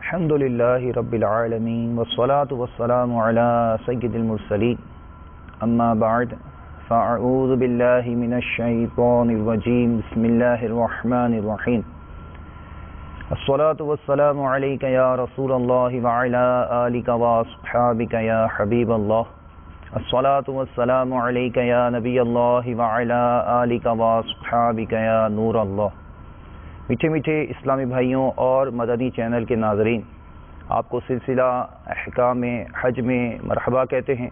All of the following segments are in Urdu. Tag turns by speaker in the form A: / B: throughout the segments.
A: الحمد للہ رب العالمین والصلاة والسلام علی سید المرسلین اما بعد فاعوذ باللہ من الشیطان الرجیم بسم اللہ الرحمن الرحیم الصلاة والسلام علیک یا رسول اللہ وعلی آلک واصحابک یا حبیب اللہ الصلاة والسلام علیک یا نبی اللہ وعلی آلک واصحابک یا نور اللہ۔ میٹھے میٹھے اسلامی بھائیوں اور مدنی چینل کے ناظرین، آپ کو سلسلہ احکام حج میں مرحبا کہتے ہیں۔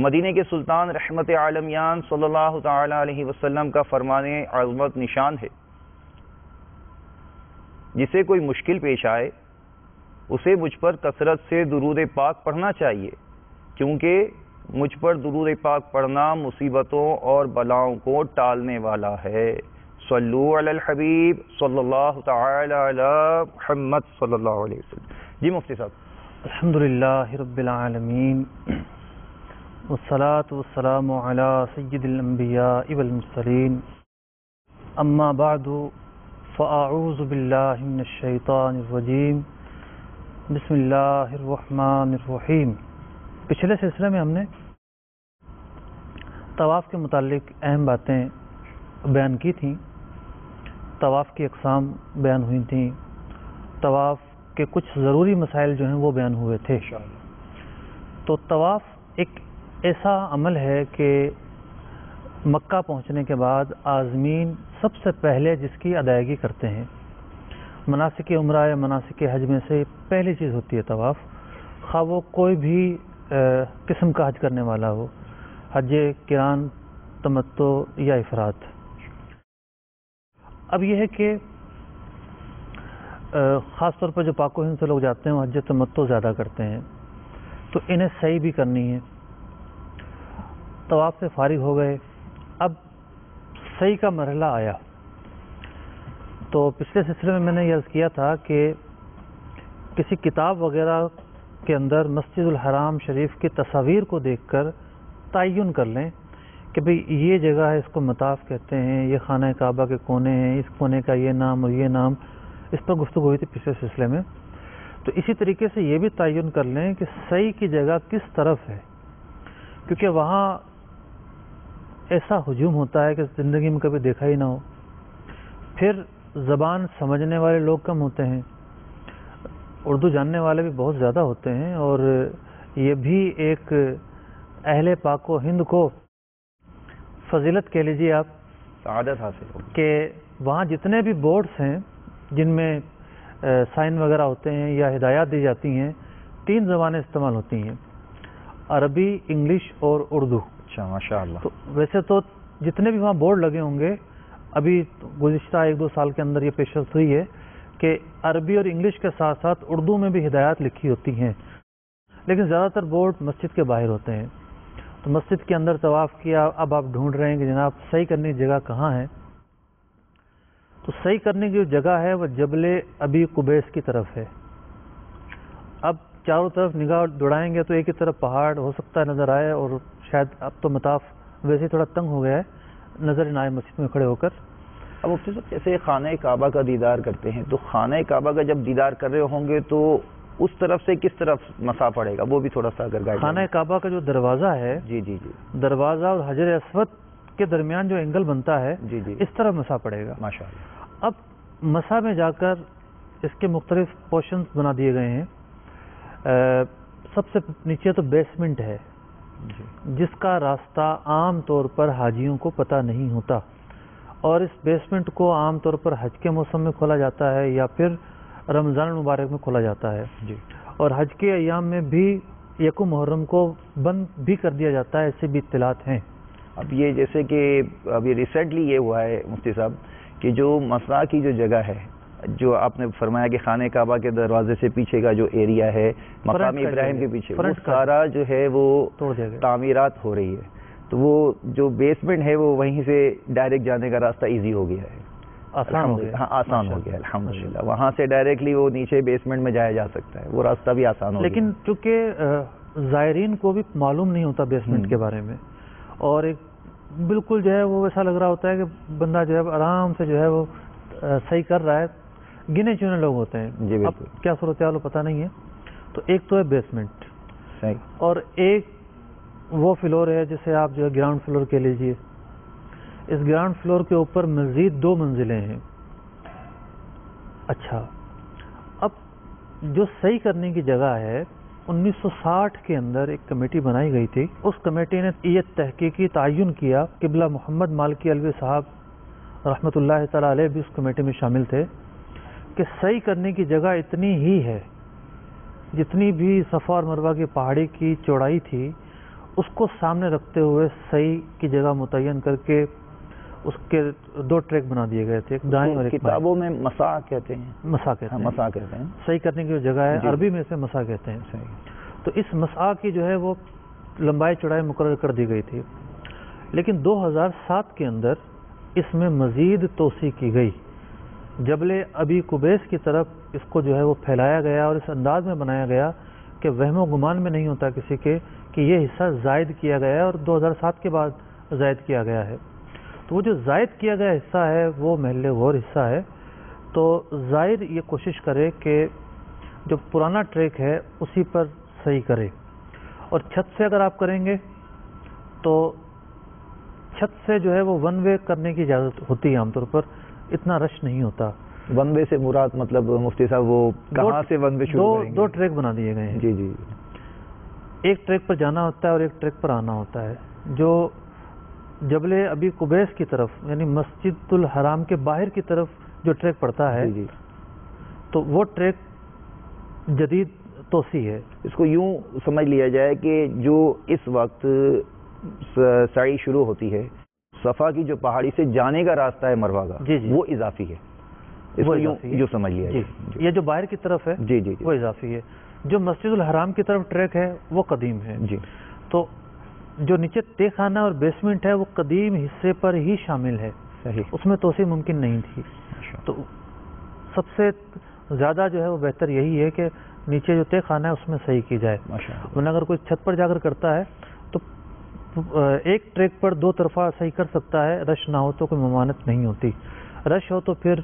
A: مدینہ کے سلطان رحمت عالمیان صلی اللہ تعالی علیہ وسلم کا فرمان عظمت نشان ہے، جسے کوئی مشکل پیش آئے اسے مجھ پر کثرت سے درود پاک پڑھنا چاہیے، کیونکہ مجھ پر درود پاک پڑھنا مصیبتوں اور بلاؤں کو ٹالنے والا ہے۔ صلو علی الحبیب صلی اللہ تعالی علی محمد صلی اللہ علیہ وسلم۔ جی مفتی صاحب۔
B: الحمدللہ رب العالمین والصلاة والسلام علی سید الانبیاء والمرسلین اما بعد فاعوذ باللہ من الشیطان الرجیم بسم اللہ الرحمن الرحیم۔ پچھلے سلسلے میں ہم نے طواف کے متعلق اہم باتیں بیان کی تھیں، طواف کی اقسام بیان ہوئی تھیں، طواف کے کچھ ضروری مسائل جو ہیں وہ بیان ہوئے تھے۔ تو طواف ایک ایسا عمل ہے کہ مکہ پہنچنے کے بعد عازمین سب سے پہلے جس کی ادائیگی کرتے ہیں، مناسک عمرہ یا مناسک حج میں سے پہلی چیز ہوتی ہے طواف، خواہ وہ کوئی بھی قسم کا حج کرنے والا ہو، حج قران، تمتع یا افراد۔ اب یہ ہے کہ خاص طور پر جو پاک و ہند سے لوگ جاتے ہیں وہ حج تمتع زیادہ کرتے ہیں، تو انہیں صحیح بھی کرنی ہے۔ طواف سے فارغ ہو گئے، اب صحیح کا مرحلہ آیا۔ تو پچھلے سلسلے میں نے یہ عرض کیا تھا کہ کسی کتاب وغیرہ کے اندر مسجد الحرام شریف کی تصاویر کو دیکھ کر تعین کر لیں کہ بھئی یہ جگہ ہے، اس کو مطاف کہتے ہیں، یہ خانہ کعبہ کے کونے ہیں، اس کونے کا یہ نام اور یہ نام، اس پر گفتگو ہوئی تھی پچھلے سلسلے میں۔ تو اسی طریقے سے یہ بھی تعین کر لیں کہ صحیح کی جگہ کس طرف ہے، کیونکہ وہاں ایسا ہجوم ہوتا ہے کہ زندگی میں کبھی دیکھا ہی نہ ہو، پھر زبان سمجھنے والے لوگ کم ہوتے ہیں، اردو جاننے والے بھی بہت زیادہ ہوتے ہیں، اور یہ بھی ایک اہل پاک و ہند کو فضیلت کہہ لیجیے آپ،
A: سعادت حاصل ہو
B: کہ وہاں جتنے بھی بورڈز ہیں جن میں سائن وغیرہ ہوتے ہیں یا ہدایات دی جاتی ہیں، 3 زبانیں استعمال ہوتی ہیں، عربی، انگلش اور اردو۔
A: اچھا، ماشاء اللہ۔
B: تو ویسے تو جتنے بھی وہاں بورڈ لگے ہوں گے، ابھی گزشتہ 1-2 سال کے اندر یہ پیشرفت ہوئی ہے کہ عربی اور انگلش کے ساتھ ساتھ اردو میں بھی ہدایات لکھی ہوتی ہیں، لیکن زیادہ تر بورڈ مسجد کے باہر ہوتے ہیں۔ تو مسجد کے اندر طواف کیا، اب آپ ڈھونڈ رہے ہیں کہ جناب صحیح کرنے کی جگہ کہاں ہے، تو صحیح کرنے کی جو جگہ ہے وہ جبل ابی قبیس کی طرف ہے۔ اب چاروں طرف نگاہ دوڑائیں گے تو ایک ہی طرف پہاڑ ہو سکتا ہے نظر آئے، اور شاید اب تو مطاف ویسے ہی تھوڑا تنگ ہو گیا ہے، نظر نہ آئے مسجد میں کھڑے ہو کر۔
A: اب مفتی صاحب جیسے خانہ کعبہ کا دیدار کرتے ہیں، تو خانہ کعبہ کا جب دیدار کر رہے ہوں گے تو اس طرف سے کس طرف مسا پڑے گا، وہ بھی تھوڑا سا اگر گائیڈ۔
B: خانہ کعبہ کا جو دروازہ ہے،
A: جی جی جی،
B: دروازہ اور حجر اسود کے درمیان جو اینگل بنتا ہے،
A: جی جی،
B: اس طرف مسا پڑے گا۔
A: ماشاء اللہ۔
B: اب مسا میں جا کر اس کے مختلف پورشنز بنا دیے گئے ہیں۔ سب سے نیچے تو بیسمنٹ ہے، جس کا راستہ عام طور پر حاجیوں کو پتہ نہیں ہوتا، اور اس بیسمنٹ کو عام طور پر حج کے موسم میں کھولا جاتا ہے یا پھر رمضان المبارک میں کھولا جاتا ہے،
A: جی،
B: اور حج کے ایام میں بھی 1 محرم کو بند بھی کر دیا جاتا ہے، ایسے بھی اطلاعات ہیں۔
A: اب یہ جیسے کہ ابھی ریسنٹلی یہ ہوا ہے مفتی صاحب کہ جو مسا کی جو جگہ ہے، جو آپ نے فرمایا کہ خانہ کعبہ کے دروازے سے پیچھے کا جو ایریا ہے مقام ابراہیم کے پیچھے، وہ سارا جو ہے وہ تعمیرات ہو رہی ہے، تو وہ جو بیسمنٹ ہے وہ وہیں سے ڈائریکٹ جانے کا راستہ ایزی ہو گیا ہے،
B: آسان ہو گیا۔
A: ہاں آسان ہو گیا الحمدللہ، وہاں سے ڈائریکٹلی وہ نیچے بیسمنٹ میں جایا جا سکتا ہے، وہ راستہ بھی آسان ہو گیا۔
B: لیکن چونکہ زائرین کو بھی معلوم نہیں ہوتا بیسمنٹ کے بارے میں، اور ایک بالکل جو ہے وہ ایسا لگ رہا ہوتا ہے کہ بندہ جو ہے آرام سے جو ہے وہ صحیح کر رہا ہے، گنے چنے لوگ ہوتے ہیں.
A: جی
B: اب
A: بالکل.
B: کیا صورتحال پتہ نہیں ہے. تو ایک تو ہے بیسمنٹ,
A: صحیح.
B: اور ایک وہ فلور ہے جسے آپ جو ہے گراؤنڈ فلور کہہ لیجئے. اس گراؤنڈ فلور کے اوپر مزید 2 منزلیں ہیں. اچھا, اب جو صحیح کرنے کی جگہ ہے 1960 کے اندر ایک کمیٹی بنائی گئی تھی. اس کمیٹی نے یہ تحقیقی تعین کیا, قبلہ محمد مالکی علوی صاحب رحمۃ اللہ تعالی علیہ بھی اس کمیٹی میں شامل تھے, کہ صحیح کرنے کی جگہ اتنی ہی ہے جتنی بھی صفا اور مروہ کی پہاڑی کی چوڑائی تھی, اس کو سامنے رکھتے ہوئے صحیح کی جگہ متعین کر کے اس کے 2 ٹریک بنا دیے گئے تھے, ایک دائیں اور ایک بائیں.
A: کتابوں میں مسا کہتے ہیں.
B: مسا کہتے ہیں.
A: مسا کہتے ہیں.
B: صحیح کرنے کی جو جگہ ہے
A: جی.
B: عربی میں اسے مسا کہتے ہیں.
A: صحیح.
B: تو اس مسا کی جو ہے وہ لمبائی چوڑائی مقرر کر دی گئی تھی, لیکن 2007 کے اندر اس میں مزید توسیع کی گئی. جبل ابی قبیس کی طرف اس کو جو ہے وہ پھیلایا گیا اور اس انداز میں بنایا گیا کہ وہم و گمان میں نہیں ہوتا کسی کے کہ یہ حصہ زائد کیا گیا ہے اور 2007 کے بعد زائد کیا گیا ہے. تو وہ جو زائد کیا گیا حصہ ہے وہ محل غور حصہ ہے. تو زائر یہ کوشش کرے کہ جو پرانا ٹریک ہے اسی پر صحیح کرے, اور چھت سے اگر آپ کریں گے تو چھت سے جو ہے وہ ون وے کرنے کی اجازت ہوتی ہے عام طور پر, اتنا رش نہیں ہوتا.
A: ون وے سے مراد مطلب مفتی صاحب وہ کہاں سے ون وے شروع کریں گے؟
B: 2 ٹریک بنا دیے گئے ہیں.
A: جی جی.
B: ایک ٹریک پر جانا ہوتا ہے اور ایک ٹریک پر آنا ہوتا ہے. جو جبل ابی قبیس کی طرف یعنی مسجد الحرام کے باہر کی طرف جو ٹریک پڑتا ہے,
A: جی.
B: تو وہ ٹریک جدید توسیع ہے.
A: اس کو یوں سمجھ لیا جائے کہ جو اس وقت سعی شروع ہوتی ہے, صفا کی جو پہاڑی سے جانے کا راستہ ہے مروہ کا,
B: جی
A: وہ اضافی ہے. اس کو یوں سمجھ لیا جائے.
B: یہ جو باہر کی طرف ہے
A: جی جی
B: وہ اضافی ہے. جو مسجد الحرام کی طرف ٹریک ہے وہ قدیم ہے.
A: جی.
B: تو جو نیچے تہ خانہ اور بیسمنٹ ہے وہ قدیم حصے پر ہی شامل ہے.
A: صحیح.
B: اس میں توسیع ممکن نہیں تھی. تو سب سے زیادہ جو ہے وہ بہتر یہی ہے کہ نیچے جو تہ خانہ ہے اس میں صحیح کی جائے. ورنہ اگر کوئی چھت پر جا کر کرتا ہے تو ایک ٹریک پر 2 طرفہ صحیح کر سکتا ہے, رش نہ ہو تو کوئی ممانعت نہیں ہوتی. رش ہو تو پھر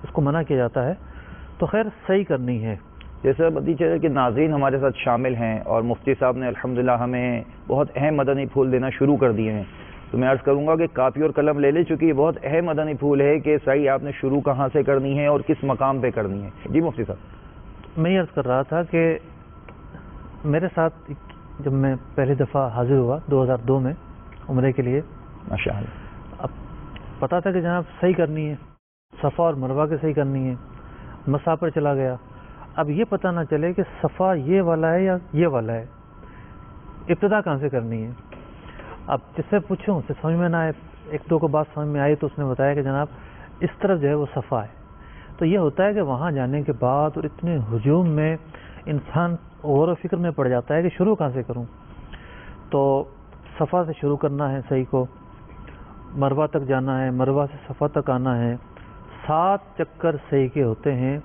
B: اس کو منع کیا جاتا ہے. تو خیر صحیح کرنی ہے.
A: جیسے بھتیجے کہ ناظرین ہمارے ساتھ شامل ہیں اور مفتی صاحب نے الحمدللہ ہمیں بہت اہم مدنی پھول دینا شروع کر دیے ہیں, تو میں عرض کروں گا کہ کاپی اور قلم لے لیں, چونکہ یہ بہت اہم مدنی پھول ہے کہ صحیح آپ نے شروع کہاں سے کرنی ہے اور کس مقام پہ کرنی ہے. جی مفتی صاحب.
B: میں یہ عرض کر رہا تھا کہ میرے ساتھ جب میں پہلی دفعہ حاضر ہوا 2002 میں عمرے کے لیے,
A: ماشاءاللہ,
B: اب پتا تھا کہ جناب صحیح کرنی ہے, صفا اور مروہ کے صحیح کرنی ہے. مسا پر چلا گیا. اب یہ پتہ نہ چلے کہ صفا یہ والا ہے یا یہ والا ہے, ابتدا کہاں سے کرنی ہے. اب جس سے پوچھوں اسے سمجھ میں نہ آئے. 1-2 کو بات سمجھ میں آئی تو اس نے بتایا کہ جناب اس طرف جو ہے وہ صفا ہے. تو یہ ہوتا ہے کہ وہاں جانے کے بعد اور اتنے ہجوم میں انسان غور و فکر میں پڑ جاتا ہے کہ شروع کہاں سے کروں. تو صفا سے شروع کرنا ہے صحیح کو, مروہ تک جانا ہے, مروہ سے صفا تک آنا ہے. 7 چکر صحیح کے ہوتے ہیں.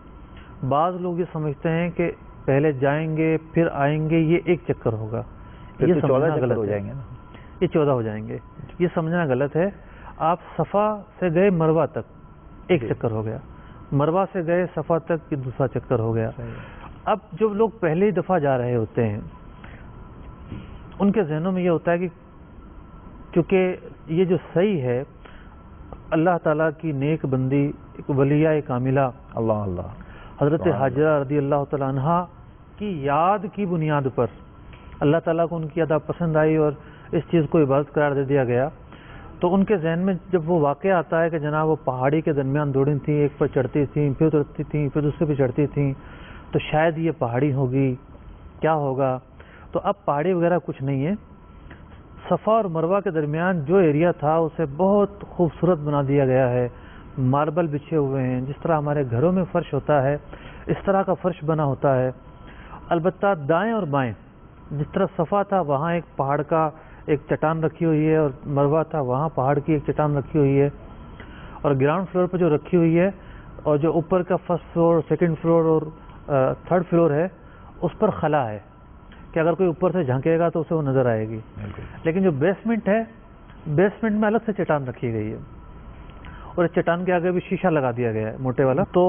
B: بعض لوگ یہ سمجھتے ہیں کہ پہلے جائیں گے پھر آئیں گے, یہ ایک چکر ہوگا. یہ سمجھنا غلط ہو جائیں گے, یہ 14 ہو جائیں گے. یہ سمجھنا غلط ہے. آپ صفا سے گئے مروہ تک ایک چکر ہو گیا, مروہ سے گئے صفا تک یہ دوسرا چکر ہو گیا. اب جو لوگ پہلی دفعہ جا رہے ہوتے ہیں ان کے ذہنوں میں یہ ہوتا ہے کہ چونکہ یہ جو صحیح ہے اللہ تعالیٰ کی نیک بندی ایک ولیہ کاملہ
A: اللہ اللہ
B: حضرت حاجرہ رضی اللہ تعالیٰ عنہا کی یاد کی بنیاد پر اللہ تعالیٰ کو ان کی ادا پسند آئی اور اس چیز کو عبادت قرار دے دیا گیا. تو ان کے ذہن میں جب وہ واقعہ آتا ہے کہ جناب وہ پہاڑی کے درمیان دوڑی تھیں, ایک پر چڑھتی تھیں پھر اترتی تھیں پھر دوسرے پہ چڑھتی تھیں, تو شاید یہ پہاڑی ہوگی, کیا ہوگا. تو اب پہاڑی وغیرہ کچھ نہیں ہے. صفا اور مروہ کے درمیان جو ایریا تھا اسے بہت خوبصورت بنا دیا گیا ہے. ماربل بچھے ہوئے ہیں, جس طرح ہمارے گھروں میں فرش ہوتا ہے اس طرح کا فرش بنا ہوتا ہے. البتہ دائیں اور بائیں جس طرح صفا تھا وہاں ایک پہاڑ کا ایک چٹان رکھی ہوئی ہے, اور مروہ تھا وہاں پہاڑ کی ایک چٹان رکھی ہوئی ہے. اور گراؤنڈ فلور پہ جو رکھی ہوئی ہے اور جو اوپر کا فرسٹ فلور, سیکنڈ فلور اور تھرڈ فلور ہے اس پر خلا ہے کہ اگر کوئی اوپر سے جھانکے گا تو اسے وہ نظر آئے گی. لیکن جو بیسمنٹ ہے, بیسمنٹ میں الگ سے چٹان رکھی گئی ہے اور اس چٹان کے آگے بھی شیشہ لگا دیا گیا ہے موٹے والا. تو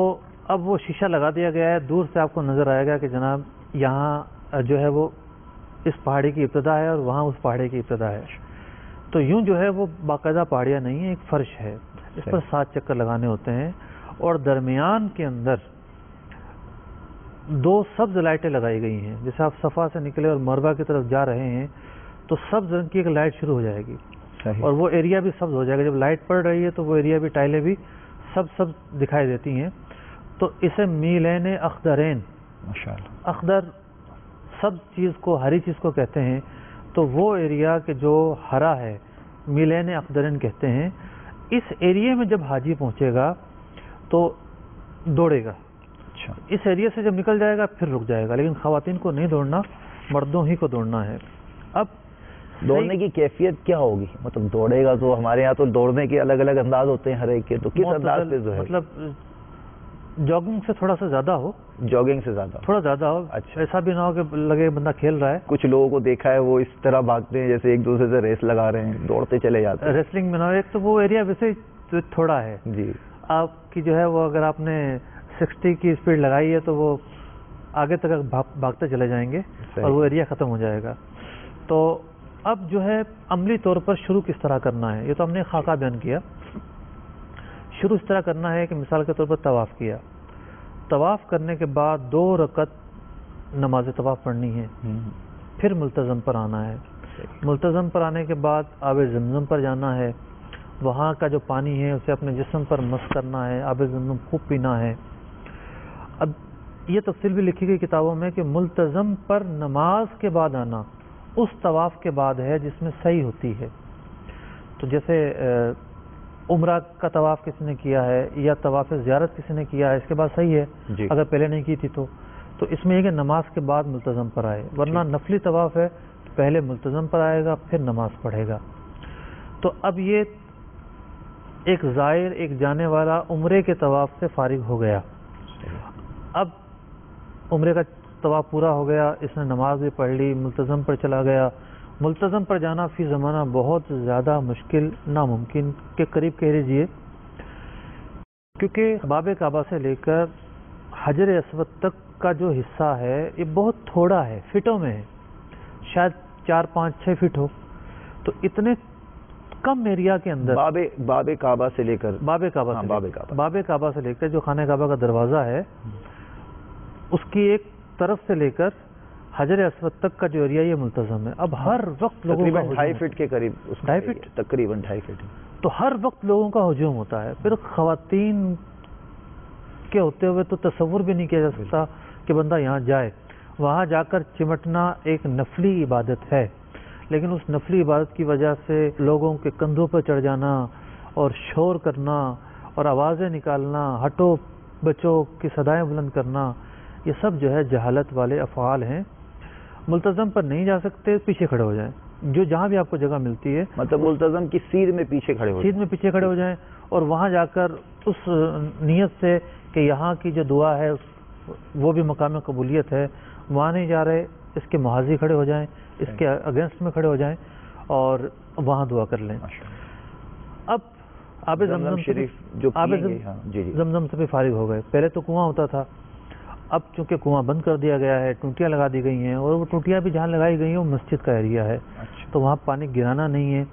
B: اب وہ شیشہ لگا دیا گیا ہے، دور سے آپ کو نظر آئے گا کہ جناب یہاں جو ہے وہ اس پہاڑی کی ابتدا ہے اور وہاں اس پہاڑی کی ابتدا ہے. تو یوں جو ہے وہ باقاعدہ پہاڑیاں نہیں ہیں، ایک فرش ہے، اس پر 7 چکر لگانے ہوتے ہیں، اور درمیان کے اندر 2 سبز لائٹیں لگائی گئی ہیں. جیسے آپ صفا سے نکلے اور مروا کی طرف جا رہے ہیں تو سبز رنگ کی ایک لائٹ شروع ہو جائے گی، اور وہ ایریا بھی سبز ہو جائے گا. جب لائٹ پڑ رہی ہے تو وہ ایریا بھی، ٹائلیں بھی سبز دکھائی دیتی ہیں. تو اسے میلین اخضرین، ماشاءاللہ، اخضر سب چیز کو، ہری چیز کو کہتے ہیں. تو وہ ایریا کہ جو ہرا ہے میلین اخضرین کہتے ہیں. اس ایریے میں جب حاجی پہنچے گا تو دوڑے گا. اس ایریا سے جب نکل جائے گا پھر رک جائے گا، لیکن خواتین کو نہیں دوڑنا، مردوں ہی کو دوڑنا ہے. اب
A: دوڑنے کی کیفیت کیا ہوگی؟ مطلب دوڑے گا تو ہمارے یہاں تو دوڑنے کے الگ الگ انداز ہوتے ہیں ہر ایک کے، تو کس انداز پہ جو ہے؟
B: مطلب جاگنگ سے تھوڑا سا زیادہ ہو،
A: جاگنگ سے زیادہ
B: تھوڑا زیادہ ہو.
A: اچھا،
B: ایسا بھی نہ ہو کہ لگے بندہ کھیل رہا ہے.
A: کچھ لوگوں کو دیکھا ہے وہ اس طرح بھاگتے ہیں جیسے ایک دوسرے سے ریس لگا رہے ہیں، دوڑتے چلے جاتے ہیں.
B: ریسلنگ میں نہ ہو. ایک تو وہ ایریا ویسے تھوڑا ہے
A: جی،
B: آپ کی جو ہے وہ، اگر آپ نے 60 کی اسپیڈ لگائی ہے تو وہ آگے تک بھاگتے چلے جائیں گے اور وہ ایریا ختم ہو جائے گا. تو اب جو ہے عملی طور پر شروع کس طرح کرنا ہے، یہ تو ہم نے خاکہ بیان کیا. شروع اس طرح کرنا ہے کہ مثال کے طور پر طواف کیا، طواف کرنے کے بعد 2 رکعت نماز طواف پڑھنی ہے، پھر ملتزم پر آنا ہے. ملتزم پر آنے کے بعد آب زمزم پر جانا ہے، وہاں کا جو پانی ہے اسے اپنے جسم پر مس کرنا ہے، آب زمزم خوب پینا ہے. اب یہ تفصیل بھی لکھی گئی کتابوں میں کہ ملتزم پر نماز کے بعد آنا اس طواف کے بعد ہے جس میں صحیح ہوتی ہے. تو جیسے عمرہ کا طواف کسی نے کیا ہے یا طواف زیارت کسی نے کیا ہے، اس کے بعد صحیح ہے
A: جی. اگر
B: پہلے نہیں کی تھی تو اس میں یہ کہ نماز کے بعد ملتزم پر آئے، ورنہ نفلی طواف ہے پہلے ملتزم پر آئے گا پھر نماز پڑھے گا. تو اب یہ ایک زائر، ایک جانے والا عمرے کے طواف سے فارغ ہو گیا. اب عمرے کا طواف پورا ہو گیا، اس نے نماز بھی پڑھ لی، ملتزم پر چلا گیا. ملتزم پر جانا فی زمانہ بہت زیادہ مشکل، ناممکن کے قریب کہہ لیجیے، کیونکہ باب کعبہ سے لے کر حجر اسود تک کا جو حصہ ہے یہ بہت تھوڑا ہے، فٹوں میں ہے، شاید 4 5 6 فٹ ہو. تو اتنے کم ایریا کے اندر
A: باب کعبہ سے لے کر
B: باب کعبہ سے لے کر جو خانہ کعبہ کا دروازہ ہے اس کی ایک طرف سے لے کر حجر اسود تک کا جو ایریا یہ ملتزم ہے. اب ہر وقت لوگوں کا
A: 2.5 فٹ کے قریب،
B: 2.5 فٹ،
A: تقریباً 2.5 فٹ.
B: تو ہر وقت لوگوں کا ہجوم ہوتا ہے. پھر خواتین کے ہوتے ہوئے تو تصور بھی نہیں کیا جا سکتا کہ بندہ یہاں جائے. وہاں جا کر چمٹنا ایک نفلی عبادت ہے، لیکن اس نفلی عبادت کی وجہ سے لوگوں کے کندھوں پر چڑھ جانا اور شور کرنا اور آوازیں نکالنا، ہٹو بچوں کی صدائیں بلند کرنا، یہ سب جو ہے جہالت والے افعال ہیں. ملتزم پر نہیں جا سکتے، پیچھے کھڑے ہو جائیں، جو جہاں بھی آپ کو جگہ ملتی ہے،
A: مطلب ملتزم کی سیر میں پیچھے کھڑے ہو
B: جائیں اور وہاں جا کر اس نیت سے کہ یہاں کی جو دعا ہے وہ بھی مقام قبولیت ہے، وہاں نہیں جا رہے، اس کے محاذی کھڑے ہو جائیں، اس کے اگینسٹ میں کھڑے ہو جائیں اور وہاں دعا کر لیں. اب آب زمزم شریف جو زمزم سے بھی فارغ ہو گئے. پہلے تو کنواں ہوتا تھا، اب چونکہ کنواں بند کر دیا گیا ہے، ٹوٹیاں لگا دی گئی ہیں، اور وہ ٹوٹیاں بھی جہاں لگائی گئی ہیں وہ مسجد کا ایریا ہے. تو وہاں پانی گرانا نہیں ہے،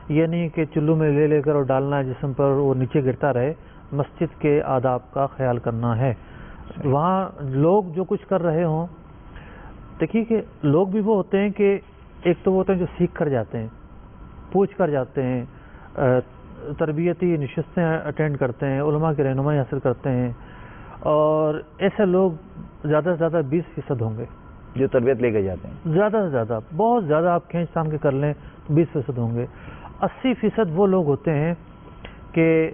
B: یہ نہیں کہ چلو میں لے کر اور ڈالنا ہے جسم پر، وہ نیچے گرتا رہے. مسجد کے آداب کا خیال کرنا ہے. وہاں لوگ جو کچھ کر رہے ہوں، دیکھیے کہ لوگ بھی وہ ہوتے ہیں کہ ایک تو وہ ہوتے ہیں جو سیکھ کر جاتے ہیں، پوچھ کر جاتے ہیں، تربیتی نشستیں اٹینڈ کرتے ہیں، علماء کی رہنمائی حاصل کرتے ہیں، اور ایسے لوگ زیادہ سے زیادہ 20% ہوں گے
A: جو تربیت لے کے جاتے ہیں.
B: زیادہ سے زیادہ، بہت زیادہ آپ کھینچ تان کے کر لیں 20% ہوں گے. 80% وہ لوگ ہوتے ہیں کہ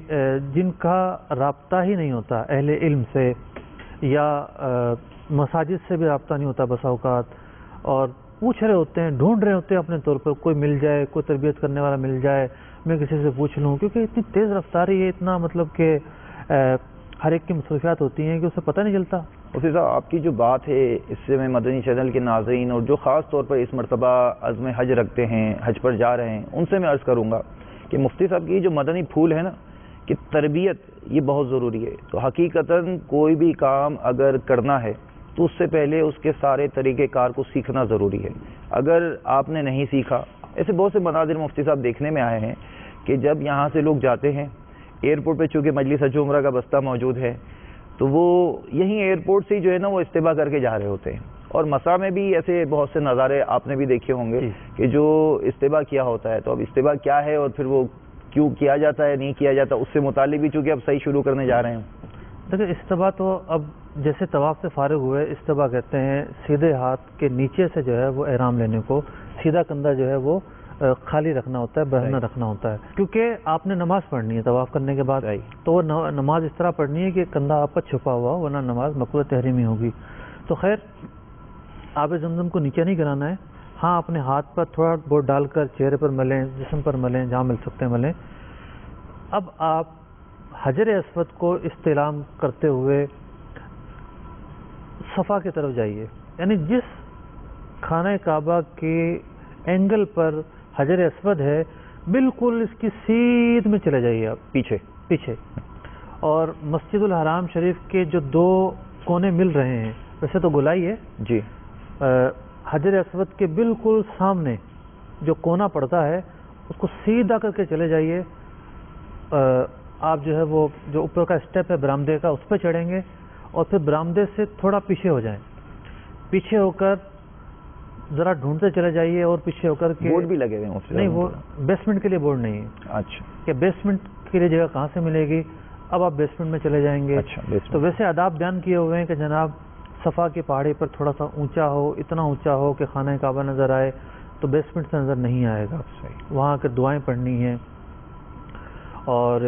B: جن کا رابطہ ہی نہیں ہوتا اہل علم سے، یا مساجد سے بھی رابطہ نہیں ہوتا بسا اوقات، اور پوچھ رہے ہوتے ہیں، ڈھونڈ رہے ہوتے ہیں اپنے طور پر، کوئی مل جائے، کوئی تربیت کرنے والا مل جائے، میں کسی سے پوچھ لوں، کیونکہ اتنی تیز رفتاری ہے، اتنا مطلب کہ ہر ایک کی مصروفیات ہوتی ہیں کہ اسے پتہ نہیں چلتا.
A: مفتی صاحب، آپ کی جو بات ہے اس سے میں مدنی چینل کے ناظرین اور جو خاص طور پر اس مرتبہ عزم حج رکھتے ہیں، حج پر جا رہے ہیں، ان سے میں عرض کروں گا کہ مفتی صاحب کی جو مدنی پھول ہے نا، کہ تربیت یہ بہت ضروری ہے. تو حقیقتاً کوئی بھی کام اگر کرنا ہے تو اس سے پہلے اس کے سارے طریقہ کار کو سیکھنا ضروری ہے. اگر آپ نے نہیں سیکھا، ایسے بہت سے مناظر مفتی صاحب دیکھنے میں آئے ہیں کہ جب یہاں سے لوگ جاتے ہیں ایئرپورٹ پہ، چونکہ مجلس حج عمرہ کا بستہ موجود ہے، تو وہ یہیں ایئرپورٹ سے ہی جو ہے نا وہ استباح کر کے جا رہے ہوتے ہیں. اور مسا میں بھی ایسے بہت سے نظارے آپ نے بھی دیکھے ہوں گے کہ جو استباح کیا ہوتا ہے. تو اب استباح کیا ہے اور پھر وہ کیوں کیا جاتا ہے نہیں کیا جاتا، اس سے متعلق بھی چونکہ اب صحیح شروع کرنے جا رہے ہیں.
B: دیکھیں استباح تو اب جیسے طواف سے فارغ ہوئے استباح کہتے ہیں سیدھے ہاتھ کے نیچے سے جو ہے وہ احرام لینے کو، سیدھا کندھا جو ہے وہ خالی رکھنا ہوتا ہے، برہنہ رکھنا ہوتا ہے، کیونکہ آپ نے نماز پڑھنی ہے طواف کرنے کے بعد. تو وہ نماز اس طرح پڑھنی ہے کہ کندھا آپ کا چھپا ہوا ورنہ نماز مقبول تحریمی ہوگی. تو خیر آب زمزم کو نیچے نہیں گرانا ہے. ہاں اپنے ہاتھ پر تھوڑا بہت ڈال کر چہرے پر ملیں، جسم پر ملیں، جہاں مل سکتے ہیں ملیں. اب آپ حجر اسود کو استلام کرتے ہوئے صفا کی طرف جائیے، یعنی جس خانہ کعبہ کے اینگل پر حجر اسود ہے بالکل اس کی سیدھ میں چلے جائیے آپ پیچھے. اور مسجد الحرام شریف کے جو دو کونے مل رہے ہیں، ویسے تو گولائی ہے
A: جی،
B: حجر اسود کے بالکل سامنے جو کونا پڑتا ہے اس کو سیدھا کر کے چلے جائیے. آپ جو ہے وہ جو اوپر کا اسٹیپ ہے برآمدے کا اس پہ چڑھیں گے اور پھر برآمدے سے تھوڑا پیچھے ہو جائیں، پیچھے ہو کر ذرا ڈھونڈتے چلے جائیے اور پیچھے ہو کر
A: بورڈ بھی لگے ہوئے ہیں.
B: نہیں، وہ بیسمنٹ کے لیے بورڈ نہیں ہے.
A: اچھا،
B: کہ بیسمنٹ کے لیے جگہ کہاں سے ملے گی؟ اب آپ بیسمنٹ میں چلے جائیں گے. تو ویسے آداب بیان کیے ہوئے ہیں کہ جناب صفا کی پہاڑی پر تھوڑا سا اونچا ہو، اتنا اونچا ہو کہ خانہ کعبہ نظر آئے، تو بیسمنٹ سے نظر نہیں آئے گا. وہاں کے دعائیں پڑھنی ہیں اور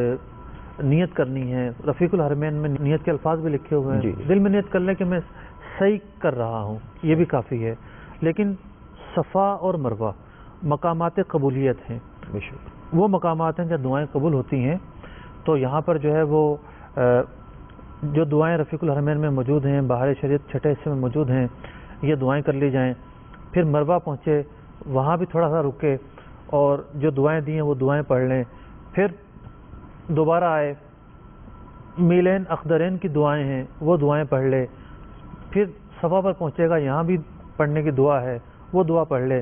B: نیت کرنی ہے. رفیق الحرمین میں نیت کے الفاظ بھی لکھے ہوئے ہیں. دل میں نیت کر لیں کہ میں صحیح کر رہا ہوں، یہ بھی کافی ہے. لیکن صفا اور مروہ مقامات قبولیت ہیں، وہ مقامات ہیں جہاں دعائیں قبول ہوتی ہیں. تو یہاں پر جو ہے وہ جو دعائیں رفیق الحرمین میں موجود ہیں، بہار شریعت چھٹے حصے میں موجود ہیں، یہ دعائیں کر لی جائیں. پھر مروہ پہنچے، وہاں بھی تھوڑا سا رکے اور جو دعائیں دی ہیں وہ دعائیں پڑھ لیں. پھر دوبارہ آئے، میلین اخدرین کی دعائیں ہیں وہ دعائیں پڑھ لے. پھر صفا پر پہنچے گا، یہاں بھی پڑھنے کی دعا ہے وہ دعا پڑھ لے.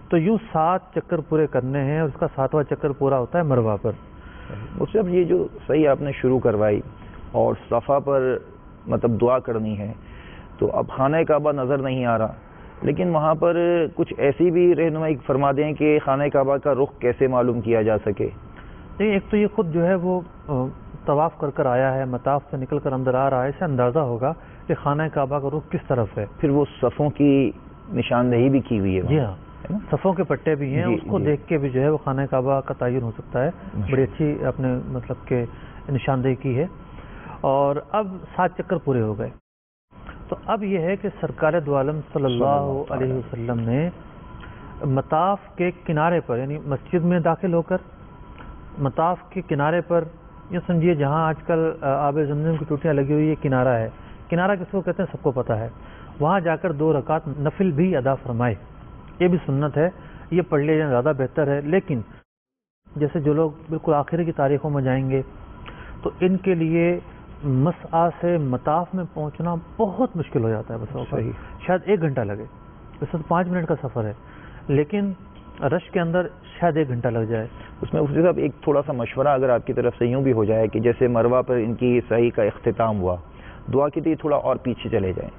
B: تو یوں 7 چکر پورے کرنے ہیں اور اس کا 7واں چکر پورا ہوتا ہے مروہ پر.
A: اس سے اب یہ جو صحیح آپ نے شروع کروائی اور صفا پر مطلب دعا کرنی ہے، تو اب خانہ کعبہ نظر نہیں آ رہا، لیکن وہاں پر کچھ ایسی بھی رہنمائی فرما دیں کہ خانہ کعبہ کا رخ کیسے معلوم کیا جا سکے.
B: ایک تو یہ خود جو ہے وہ طواف کر آیا ہے، مطاف سے نکل کر اندر آ رہا ہے، اسے اندازہ ہوگا کہ خانہ کعبہ کا رخ کس طرف ہے.
A: پھر وہ صفوں کی نشاندہی بھی کی ہوئی ہے.
B: جی ہاں، صفوں کے پٹے بھی ہیں، اس کو دیکھ کے بھی جو ہے وہ خانہ کعبہ کا تعین ہو سکتا ہے. بڑی اچھی آپ نے مطلب کہ نشاندہی کی ہے. اور اب 7 چکر پورے ہو گئے. تو اب یہ ہے کہ سرکار دو عالم صلی اللہ علیہ وسلم نے مطاف کے کنارے پر، یعنی مسجد میں داخل ہو کر مطاف کے کنارے پر، یہ سمجھیے جہاں آج کل آب زمزم کی ٹوٹیاں لگی ہوئی، یہ کنارہ ہے. کنارہ کس کو کہتے ہیں سب کو پتہ ہے. وہاں جا کر 2 رکعت نفل بھی ادا فرمائے. یہ بھی سنت ہے، یہ پڑھ لے جائیں زیادہ بہتر ہے. لیکن جیسے جو لوگ بالکل آخر کی تاریخوں میں جائیں گے تو ان کے لیے مسعی سے مطاف میں پہنچنا بہت مشکل ہو جاتا ہے. بس شاید 1 گھنٹہ لگے. ویسے تو 5 منٹ کا سفر ہے، لیکن رش کے اندر شاید 1 گھنٹہ لگ جائے.
A: اس میں مفتی صاحب ایک تھوڑا سا مشورہ اگر آپ کی طرف سے یوں بھی ہو جائے کہ جیسے مروہ پر ان کی صحیح کا اختتام ہوا، دعا کے لیے تھوڑا اور پیچھے چلے جائیں.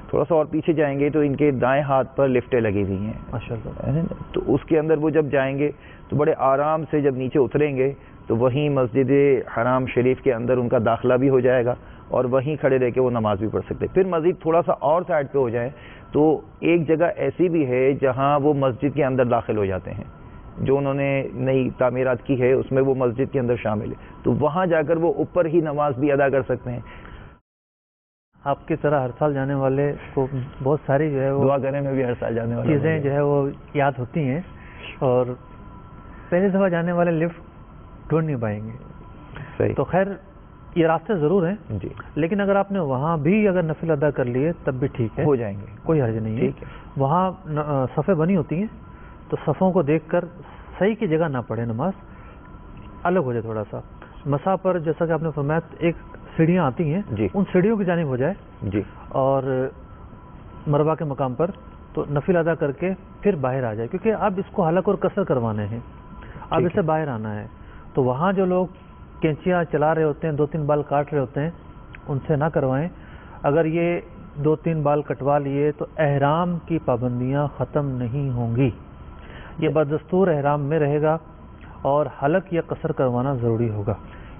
A: تھوڑا سا اور پیچھے جائیں گے تو ان کے دائیں ہاتھ پر لفٹیں لگی ہوئی ہیں ماشاءاللہ، تو اس کے اندر وہ جب جائیں گے تو بڑے آرام سے جب نیچے اتریں گے تو وہیں مسجد حرام شریف کے اندر ان کا داخلہ بھی ہو جائے گا اور وہیں کھڑے رہ کے وہ نماز بھی پڑھ سکتے. پھر مزید تھوڑا سا اور سائڈ پہ ہو جائیں تو ایک جگہ ایسی بھی ہے جہاں وہ مسجد کے اندر داخل ہو جاتے ہیں، جو انہوں نے نئی تعمیرات کی ہے اس میں وہ مسجد کے اندر شامل ہے. تو وہاں جا کر وہ اوپر ہی نماز بھی ادا کر سکتے ہیں.
B: آپ کی طرح ہر سال جانے والے کو بہت ساری جو ہے وہ
A: دعا کرنے میں بھی ہر سال جانے والے
B: چیزیں جو ہے وہ یاد ہوتی ہیں، اور پہلی دفعہ جانے والے لفٹ ڈھونڈ نہیں پائیں گے.
A: صحیح.
B: تو خیر یہ راستے ضرور ہیں
A: جی،
B: لیکن اگر آپ نے وہاں بھی اگر نفل ادا کر لیے تب بھی ٹھیک ہے،
A: ہو جائیں گے،
B: کوئی حرج نہیں ہے. وہاں صفیں بنی ہوتی ہیں تو صفوں کو دیکھ کر صحیح کی جگہ نہ پڑھے، نماز الگ ہو جائے تھوڑا سا. مسا پر جیسا کہ آپ نے فرمایا ایک سیڑھیاں آتی ہیں
A: جی
B: ان سیڑھیوں کی جانب ہو جائے
A: جی
B: اور مروا کے مقام پر تو نفل ادا کر کے پھر باہر آ جائے، کیونکہ اب اس کو حلق اور قصر کروانے ہیں، اب اسے باہر آنا ہے، تو وہاں جو لوگ کینچیاں چلا رہے ہوتے ہیں 2-3 بال کاٹ رہے ہوتے ہیں ان سے نہ کروائیں. اگر یہ 2-3 بال کٹوا لیے تو احرام کی پابندیاں ختم نہیں ہوں گی، یہ بدستور احرام میں رہے گا اور حلق یا قصر کروانا ضروری ہوگا.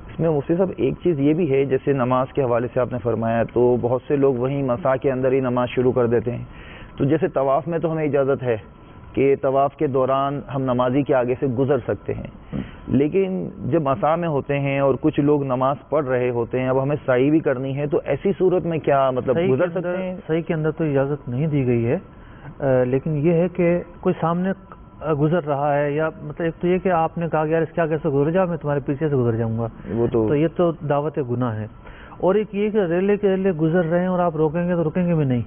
A: اس میں مفتی صاحب ایک چیز یہ بھی ہے، جیسے نماز کے حوالے سے آپ نے فرمایا تو بہت سے لوگ وہیں مسا کے اندر ہی نماز شروع کر دیتے ہیں. تو جیسے طواف میں تو ہمیں اجازت ہے کہ طواف کے دوران ہم نمازی کے آگے سے گزر سکتے ہیں، لیکن جب مسا میں ہوتے ہیں اور کچھ لوگ نماز پڑھ رہے ہوتے ہیں، اب ہمیں سعی بھی کرنی ہے، تو ایسی صورت میں کیا مطلب گزر سکتے ہیں؟
B: صحیح کے اندر تو اجازت نہیں دی گئی ہے، لیکن یہ ہے کہ کوئی سامنے گزر رہا ہے، یا مطلب ایک تو یہ کہ آپ نے کہا کہ یار اس کیا کیسے گزر جاؤ، میں تمہارے پیچھے سے گزر جاؤں گا،
A: وہ
B: تو یہ تو دعوت گناہ ہے. اور ایک یہ کہ ریلے کے ریلے گزر رہے ہیں اور آپ روکیں گے تو رکیں گے بھی نہیں،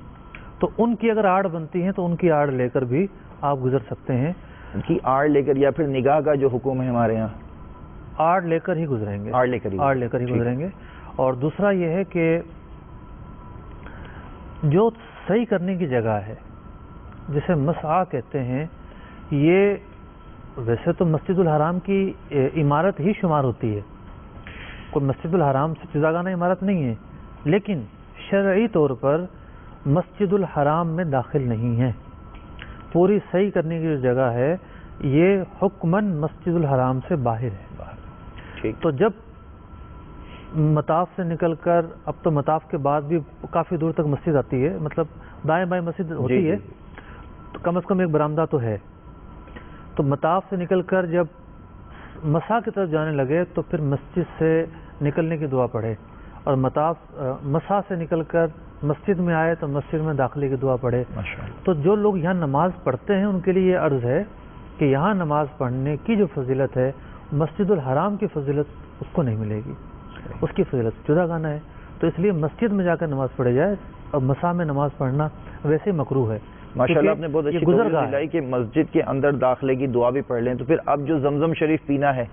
B: تو ان کی اگر آڑ بنتی ہے تو ان کی آڑ لے کر بھی آپ گزر سکتے ہیں.
A: ان کی آڑ لے کر، یا پھر نگاہ کا جو حکم ہے ہمارے یہاں،
B: آڑ لے کر ہی گزریں گے،
A: آڑ لے کر ہی
B: گزریں گے. اور دوسرا یہ ہے کہ جو صحیح کرنے کی جگہ ہے جسے مسعی کہتے ہیں، یہ ویسے تو مسجد الحرام کی عمارت ہی شمار ہوتی ہے، کوئی مسجد الحرام سے جداگانہ عمارت نہیں ہے، لیکن شرعی طور پر مسجد الحرام میں داخل نہیں ہے. پوری صحیح کرنے کی جو جگہ ہے یہ حکماً مسجد الحرام سے باہر ہے. تو جب مطاف سے نکل کر، اب تو مطاف کے بعد بھی کافی دور تک مسجد آتی ہے، مطلب دائیں بائیں مسجد ہوتی ہے، تو کم از کم ایک برآمدہ تو ہے. تو مطاف سے نکل کر جب مسا کی طرف جانے لگے تو پھر مسجد سے نکلنے کی دعا پڑھے، اور مسا سے نکل کر مسجد میں آئے تو مسجد میں داخلے کی دعا پڑھے. تو جو لوگ یہاں نماز پڑھتے ہیں ان کے لیے یہ عرض ہے کہ یہاں نماز پڑھنے کی جو فضیلت ہے مسجد الحرام کی فضیلت اس کو نہیں ملے گی، اس کی فضیلت جدا گانا ہے. تو اس لیے مسجد میں جا کر نماز پڑھی جائے، اور مسا میں نماز پڑھنا ویسے مکروہ ہے.
A: ماشاءاللہ آپ نے بہت اچھی توضیح دلائی کہ مسجد کے اندر داخلے کی دعا بھی پڑھ لیں. تو پھر اب جو زمزم شریف پینا ہے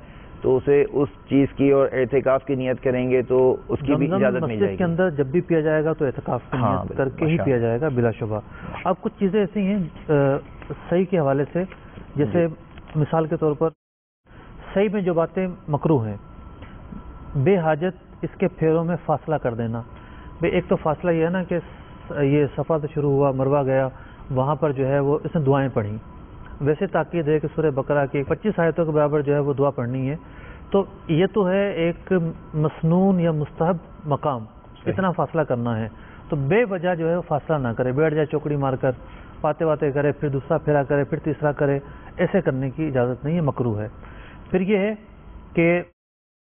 A: تو اسے اس چیز کی اور اعتکاف کی نیت کریں گے تو اس کی بھی اجازت مل جائے گی.
B: مسجد کے اندر جب بھی پیا جائے گا تو اعتکاف کی نیت کر کے ہی پیا جائے گا بلا شبہ. اب کچھ چیزیں ایسی ہیں صحیح کے حوالے سے، جیسے مثال کے طور پر صحیح میں جو باتیں مکروہ ہیں، بے حاجت اس کے پھیروں میں فاصلہ کر دینا. ایک تو فاصلہ یہ ہے نا کہ یہ صفا سے شروع ہوا، مروا گیا، وہاں پر جو ہے وہ اس نے دعائیں پڑھیں. ویسے تاکید ہے کہ سورہ بقرہ کی 25 آیتوں کے برابر جو ہے وہ دعا پڑھنی ہے. تو یہ تو ہے ایک مسنون یا مستحب مقام، اتنا فاصلہ کرنا ہے. تو بے وجہ جو ہے وہ فاصلہ نہ کرے، بیٹھ جائے چوکڑی مار کر، باتیں کرے، پھر دوسرا پھیرا کرے، پھر تیسرا کرے، ایسے کرنے کی اجازت نہیں ہے، مکروہ ہے. پھر یہ ہے کہ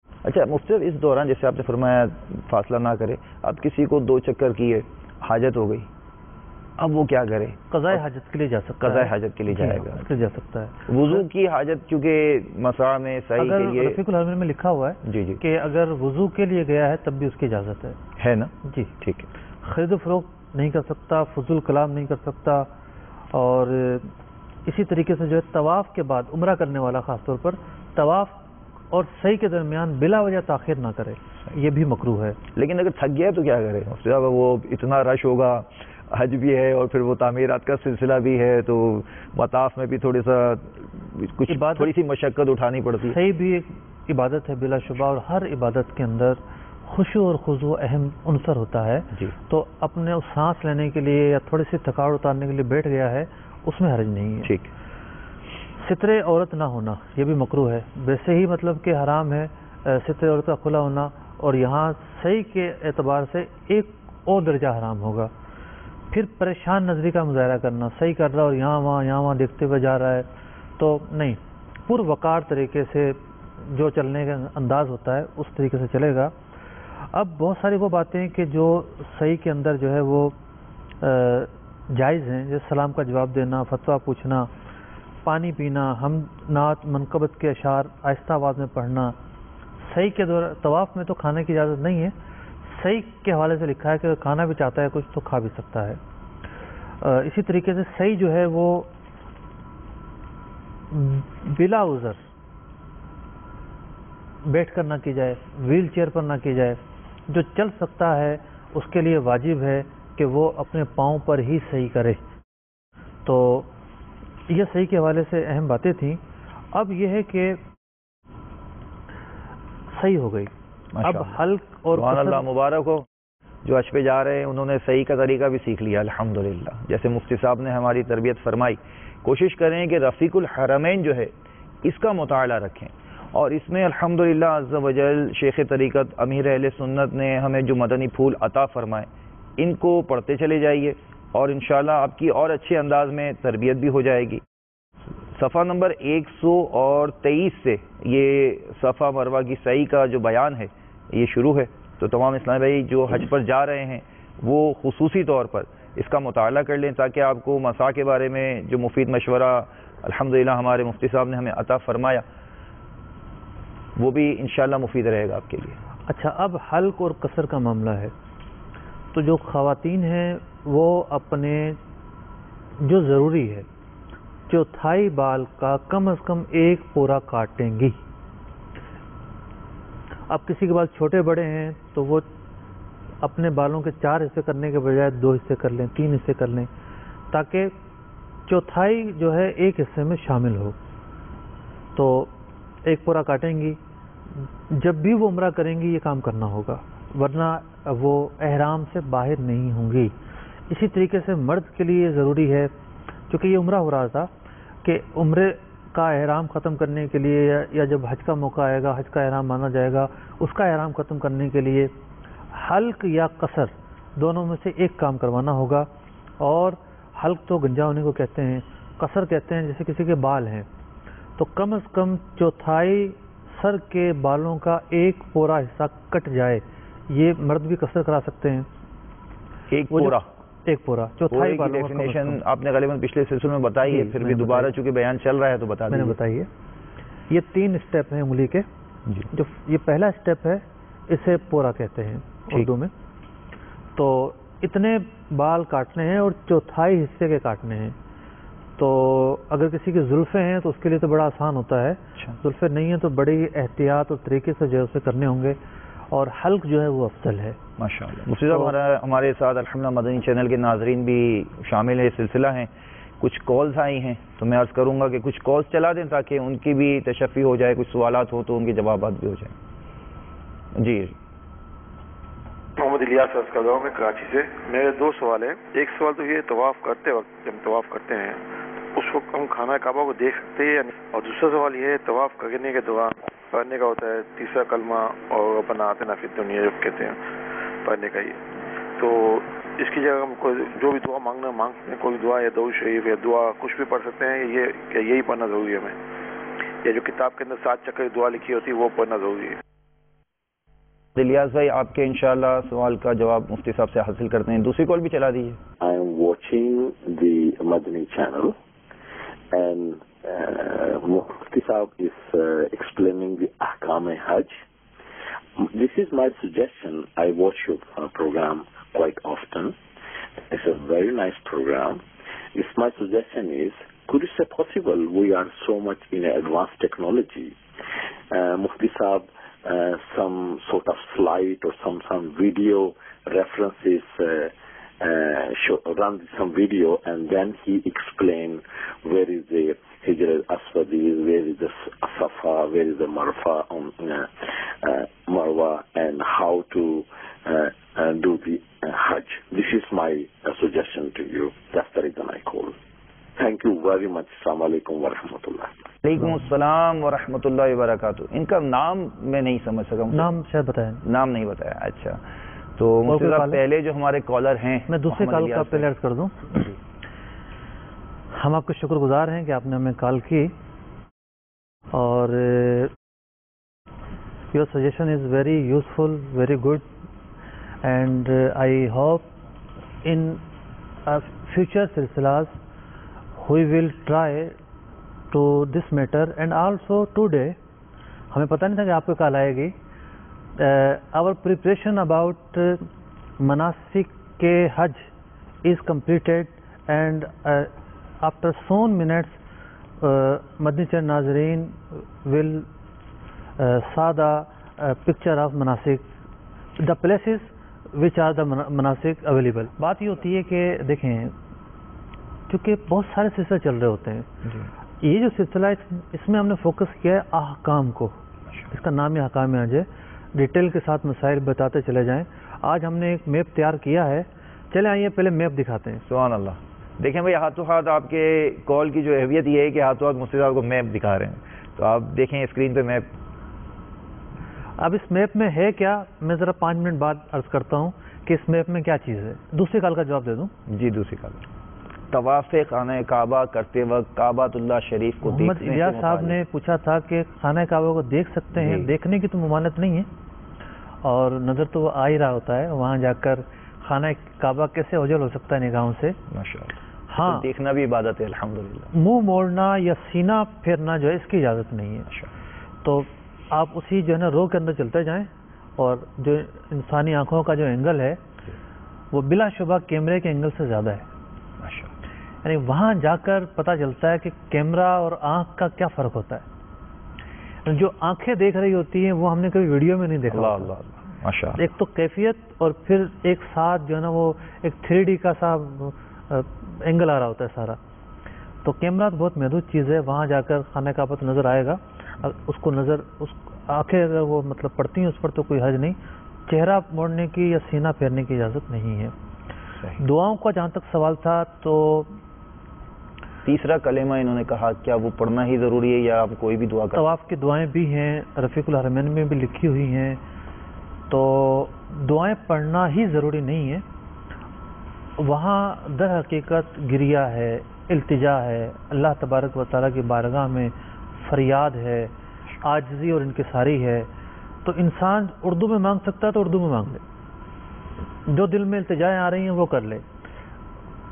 A: اچھا مفتی صاحب، اس دوران جیسے آپ نے فرمایا فاصلہ نہ کرے، اب کسی کو 2 چکر کیے، حاجت ہو گئی، اب وہ کیا کرے؟
B: قضائے حاجت کے لیے جا سکتا ہے.
A: قضائے حاجت کے لیے جائے گا،
B: اس کے لیے جا سکتا ہے.
A: وضو کی حاجت کیونکہ مسا میں صحیح کے لیے
B: رفیق الحرمین میں لکھا ہوا ہے
A: جی
B: کہ اگر وضو کے لیے گیا ہے تب بھی اس کی اجازت
A: ہے نا.
B: جی
A: ٹھیک ہے.
B: خرید و فروخت نہیں کر سکتا، فضول کلام نہیں کر سکتا، اور اسی طریقے سے جو ہے طواف کے بعد عمرہ کرنے والا خاص طور پر طواف اور صحیح کے درمیان بلا وجہ تاخیر نہ کرے، یہ بھی مکروہ ہے.
A: لیکن اگر تھک گیا تو کیا کرے؟ وہ اتنا رش ہوگا، حج بھی ہے اور پھر وہ تعمیرات کا سلسلہ بھی ہے، تو مطاف میں بھی تھوڑی سی مشقت اٹھانی پڑتی ہے.
B: صحیح بھی ایک عبادت ہے بلا شبہ، اور ہر عبادت کے اندر خشوع اور خضوع اہم عنصر ہوتا ہے. تو اپنے اس سانس لینے کے لیے یا تھوڑی سی تھکاوٹ اتارنے کے لیے بیٹھ گیا ہے، اس میں حرج نہیں ہے.
A: ٹھیک.
B: ستر عورت نہ ہونا یہ بھی مکروہ ہے. ویسے ہی مطلب کہ حرام ہے ستر عورت کا کھلا ہونا، اور یہاں صحیح کے اعتبار سے ایک اور درجہ حرام ہوگا. پھر پریشان نظری کا مظاہرہ کرنا، صحیح کر رہا اور یہاں وہاں دیکھتے ہوئے جا رہا ہے، تو نہیں، پروقار طریقے سے جو چلنے کا انداز ہوتا ہے اس طریقے سے چلے گا. اب بہت ساری وہ باتیں کہ جو صحیح کے اندر جو ہے وہ جائز ہیں، جیسے سلام کا جواب دینا، فتویٰ پوچھنا، پانی پینا، حمد نعت منقبت کے اشعار آہستہ آواز میں پڑھنا. صحیح کے طواف میں تو کھانے کی اجازت نہیں ہے. صحیح کے حوالے سے لکھا ہے کہ اگر کھانا بھی چاہتا ہے کچھ تو کھا بھی سکتا ہے. اسی طریقے سے صحیح جو ہے وہ بلا عذر بیٹھ کر نہ کی جائے، ویل چیئر پر نہ کی جائے. جو چل سکتا ہے اس کے لیے واجب ہے کہ وہ اپنے پاؤں پر ہی صحیح کرے. تو یہ صحیح کے حوالے سے اہم باتیں تھیں. اب یہ ہے کہ صحیح ہو گئی، اب حلق اور
A: سبحان اللہ، مبارک ہو. جو حج پہ جا رہے ہیں انہوں نے صحیح کا طریقہ بھی سیکھ لیا الحمدللہ. جیسے مفتی صاحب نے ہماری تربیت فرمائی، کوشش کریں کہ رفیق الحرمین جو ہے اس کا مطالعہ رکھیں. اور اس میں الحمدللہ عز وجل شیخ طریقت امیر اہل سنت نے ہمیں جو مدنی پھول عطا فرمائے ان کو پڑھتے چلے جائیے اور انشاءاللہ آپ کی اور اچھے انداز میں تربیت بھی ہو جائے گی. صفحہ نمبر 123 سے یہ صفحہ مروہ کی صحیح کا جو بیان ہے یہ شروع ہے. تو تمام اسلامی بھائی جو حج پر جا رہے ہیں وہ خصوصی طور پر اس کا مطالعہ کر لیں تاکہ آپ کو مسا کے بارے میں جو مفید مشورہ الحمدللہ ہمارے مفتی صاحب نے ہمیں عطا فرمایا وہ بھی انشاءاللہ مفید رہے گا آپ کے لیے.
B: اچھا، اب حلق اور قصر کا معاملہ ہے. تو جو خواتین ہیں وہ اپنے جو ضروری ہے چوتھائی بال کا کم از کم ایک پورا کاٹیں گی. اب کسی کے بال چھوٹے بڑے ہیں تو وہ اپنے بالوں کے 4 حصے کرنے کے بجائے 2 حصے کر لیں، 3 حصے کر لیں، تاکہ چوتھائی جو ہے ایک حصے میں شامل ہو. تو ایک پورا کاٹیں گی. جب بھی وہ عمرہ کریں گی یہ کام کرنا ہوگا، ورنہ وہ احرام سے باہر نہیں ہوں گی. اسی طریقے سے مرد کے لیے ضروری ہے، چونکہ یہ عمرہ ہو رہا تھا، کہ عمرے کا احرام ختم کرنے کے لیے یا جب حج کا موقع آئے گا، حج کا احرام مانا جائے گا، اس کا احرام ختم کرنے کے لیے حلق یا قصر دونوں میں سے ایک کام کروانا ہوگا. اور حلق تو گنجا ہونے کو کہتے ہیں، قصر کہتے ہیں جیسے کسی کے بال ہیں تو کم از کم چوتھائی سر کے بالوں کا ایک پورا حصہ کٹ جائے. یہ مرد بھی قصر کرا سکتے ہیں. ایک پورا چوتھائی بالوں کا
A: ڈیفینیشن آپ نے غالباً پچھلے سلسلے میں بتائی ہے، پھر بھی دوبارہ چونکہ بیان چل رہا ہے تو بتا دیں.
B: میں نے بتائی ہے. یہ 3 اسٹیپ ہیں انگلی کے. جو یہ پہلا اسٹیپ ہے اسے پورا کہتے ہیں اردو میں. تو اتنے بال کاٹنے ہیں اور چوتھائی حصے کے کاٹنے ہیں. تو اگر کسی کی زلفیں ہیں تو اس کے لیے تو بڑا آسان ہوتا ہے. زلفیں نہیں ہیں تو بڑی احتیاط اور طریقے سے جو ہے اسے کرنے ہوں گے. اور حلق جو ہے وہ افضل ہے.
A: ماشاءاللہ. مفتی صاحب ہمارے ساتھ الحمدللہ مدنی چینل کے ناظرین بھی شامل ہیں، سلسلہ ہیں. کچھ کالز آئی ہیں تو میں عرض کروں گا کہ کچھ کالز چلا دیں تاکہ ان کی بھی تشفی ہو جائے، کچھ سوالات ہو تو ان کے جوابات بھی ہو جائیں. جی
C: محمد الیاس عرض کر رہا ہوں میں کراچی سے. میرے 2 سوال ہیں. ایک سوال تو یہ طواف کرتے وقت جب طواف کرتے ہیں اس وقت ہم خانہ کعبہ کو دیکھ سکتے ہیں یا نہیں؟ اور دوسرا سوال یہ ہے طواف کرنے کے دوران پڑھنے کا ہوتا ہے تیسرا کلمہ اور ربنا آتنا فی الدنیا جو کہتے ہیں پڑھنے کا. یہ تو اس کی جگہ ہم کوئی جو بھی دعا مانگنا مانگتے ہیں، کوئی دعا یا درود شریف یا دعا کچھ بھی پڑھ سکتے ہیں، یہ کہ یہی پڑھنا ضروری ہے ہمیں، یا جو کتاب کے اندر 7 چکر دعا لکھی ہوتی ہے وہ پڑھنا ضروری ہے؟
A: الیاس بھائی آپ کے انشاءاللہ سوال کا جواب مفتی صاحب سے حاصل کرتے ہیں. دوسری کال بھی چلا دیجیے.
D: I am watching the Madani channel and Mufti Saab is explaining the Ahkam Hajj. This is my suggestion. I watch your program quite often. It's a very nice program. My suggestion is, could it be possible? We are so much in advanced technology. Mufti Saab, some sort of slide or some video references, run some video and then he explain where is the Hijr al-Aswad, where is the Safa, where is the Marwa, and how to do the Hajj. This is my suggestion to you. That's the reason I call. Thank you very much. Assalamu alaikum wa rahmatullah.
A: وعلیکم السلام ورحمۃ اللہ وبرکاتہ. ان کا نام میں نہیں سمجھ سکا.
B: نام شاید بتایا،
A: نام نہیں بتایا. اچھا تو مفتی صاحب پہلے جو ہمارے کالر ہیں
B: میں دوسرے کال کا پہلے عرض کر دوں. ہم آپ کے شکر گزار ہیں کہ آپ نے ہمیں کال کی اور your suggestion is very useful, very good and I hope in future سلسلاز we will try to this matter and also today ہمیں پتہ نہیں تھا کہ آپ کو کال آئے گی. our preparation about مناسک کے حج is completed and after soon minutes Madani channel ناظرین will سادہ پکچر آف مناسک the places which are the مناسک اویلیبل. بات یہ ہوتی ہے کہ دیکھیں چونکہ بہت سارے سلسلے چل رہے ہوتے ہیں, یہ جو سلسلہ اس میں ہم نے فوکس کیا ہے احکام کو, اس کا نام ہی احکام ہے. ڈیٹیل کے ساتھ مسائل بتاتے چلے جائیں. آج ہم نے ایک میپ تیار کیا ہے, چلے آئیے پہلے میپ دکھاتے ہیں.
A: سبحان اللہ. دیکھیں بھائی ہاتھوں ہاتھ آپ کے کال کی جو اہمیت یہ ہے کہ ہاتھوں ہاتھ مفتی صاحب کو میپ دکھا رہے ہیں, تو آپ دیکھیں اسکرین پہ میپ.
B: اب اس میپ میں ہے کیا, میں ذرا 5 منٹ بعد عرض کرتا ہوں کہ اس میپ میں کیا چیز ہے. دوسری کال کا جواب دے دوں.
A: جی دوسری کال. طواف خانہ کعبہ کرتے وقت کعبۃ اللہ شریف کو
B: محمد الیاس صاحب نے پوچھا تھا کہ خانہ کعبہ کو دیکھ سکتے ہیں. دیکھنے کی تو ممانعت نہیں ہے, اور نظر تو وہ آ ہی رہا ہوتا ہے. وہاں جا کر خانہ کعبہ کیسے اوجھل ہو سکتا ہے نگاہوں سے.
A: ماشاءاللہ.
B: ہاں
A: دیکھنا بھی عبادت ہے الحمدللہ.
B: منہ موڑنا یا سینہ پھیرنا جو ہے اس کی اجازت نہیں ہے. تو آپ اسی جو ہے نا رو کے اندر چلتے جائیں, اور جو انسانی آنکھوں کا جو اینگل ہے وہ بلا شبہ کیمرے کے اینگل سے زیادہ ہے. یعنی وہاں جا کر پتہ چلتا ہے کہ کیمرہ اور آنکھ کا کیا فرق ہوتا ہے. جو آنکھیں دیکھ رہی ہوتی ہیں وہ ہم نے کبھی ویڈیو میں نہیں دیکھا.
A: ماشاءاللہ.
B: ایک تو کیفیت, اور پھر ایک ساتھ جو ہے نا وہ ایک 3D کا سا اینگل آ رہا ہوتا ہے سارا. تو کیمرہ تو بہت محدود چیز ہے. وہاں جا کر خانہ کعبہ تو نظر آئے گا, اس کو نظر اس آنکھیں اگر وہ مطلب پڑتی ہیں اس پر تو کوئی حرج نہیں. چہرہ موڑنے کی یا سینہ پھیرنے کی اجازت نہیں ہے. دعاؤں کا جہاں تک سوال تھا, تو
A: تیسرا کلمہ انہوں نے کہا کیا وہ پڑھنا ہی ضروری ہے یا آپ کوئی بھی دعا کریں؟
B: طواف کی دعائیں بھی ہیں, رفیق الحرمین میں بھی لکھی ہوئی ہیں. تو دعائیں پڑھنا ہی ضروری نہیں ہے. وہاں در حقیقت گریہ ہے, التجا ہے, اللہ تبارک و تعالیٰ کی بارگاہ میں فریاد ہے, عاجزی اور انکساری ہے. تو انسان اردو میں مانگ سکتا ہے تو اردو میں مانگ لے, جو دل میں التجائیں آ رہی ہیں وہ کر لے.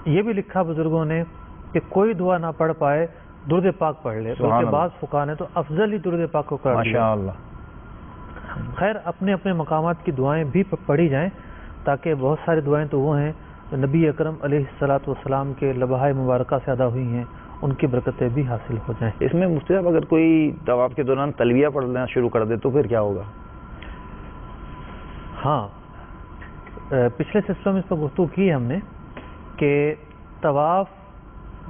B: یہ بھی لکھا بزرگوں نے کہ کوئی دعا نہ پڑھ پائے درود پاک پڑھ لے. تو کے بعض فقہا نے تو افضل ہی درود پاک کو کر دیا.
A: ماشاءاللہ.
B: خیر اپنے اپنے مقامات کی دعائیں بھی پڑھی جائیں, تاکہ بہت ساری دعائیں تو وہ ہیں نبی اکرم علیہ الصلوۃ والسلام کے لبہائے مبارکہ سے ادا ہوئی ہیں, ان کی برکتیں بھی حاصل ہو جائیں.
A: اس میں مفتی صاحب اگر کوئی طواف کے دوران تلبیہ پڑھنا شروع کر دے تو پھر کیا ہوگا؟
B: ہاں پچھلے سلسلوں میں اس پر گفتگو کی ہم نے کہ طواف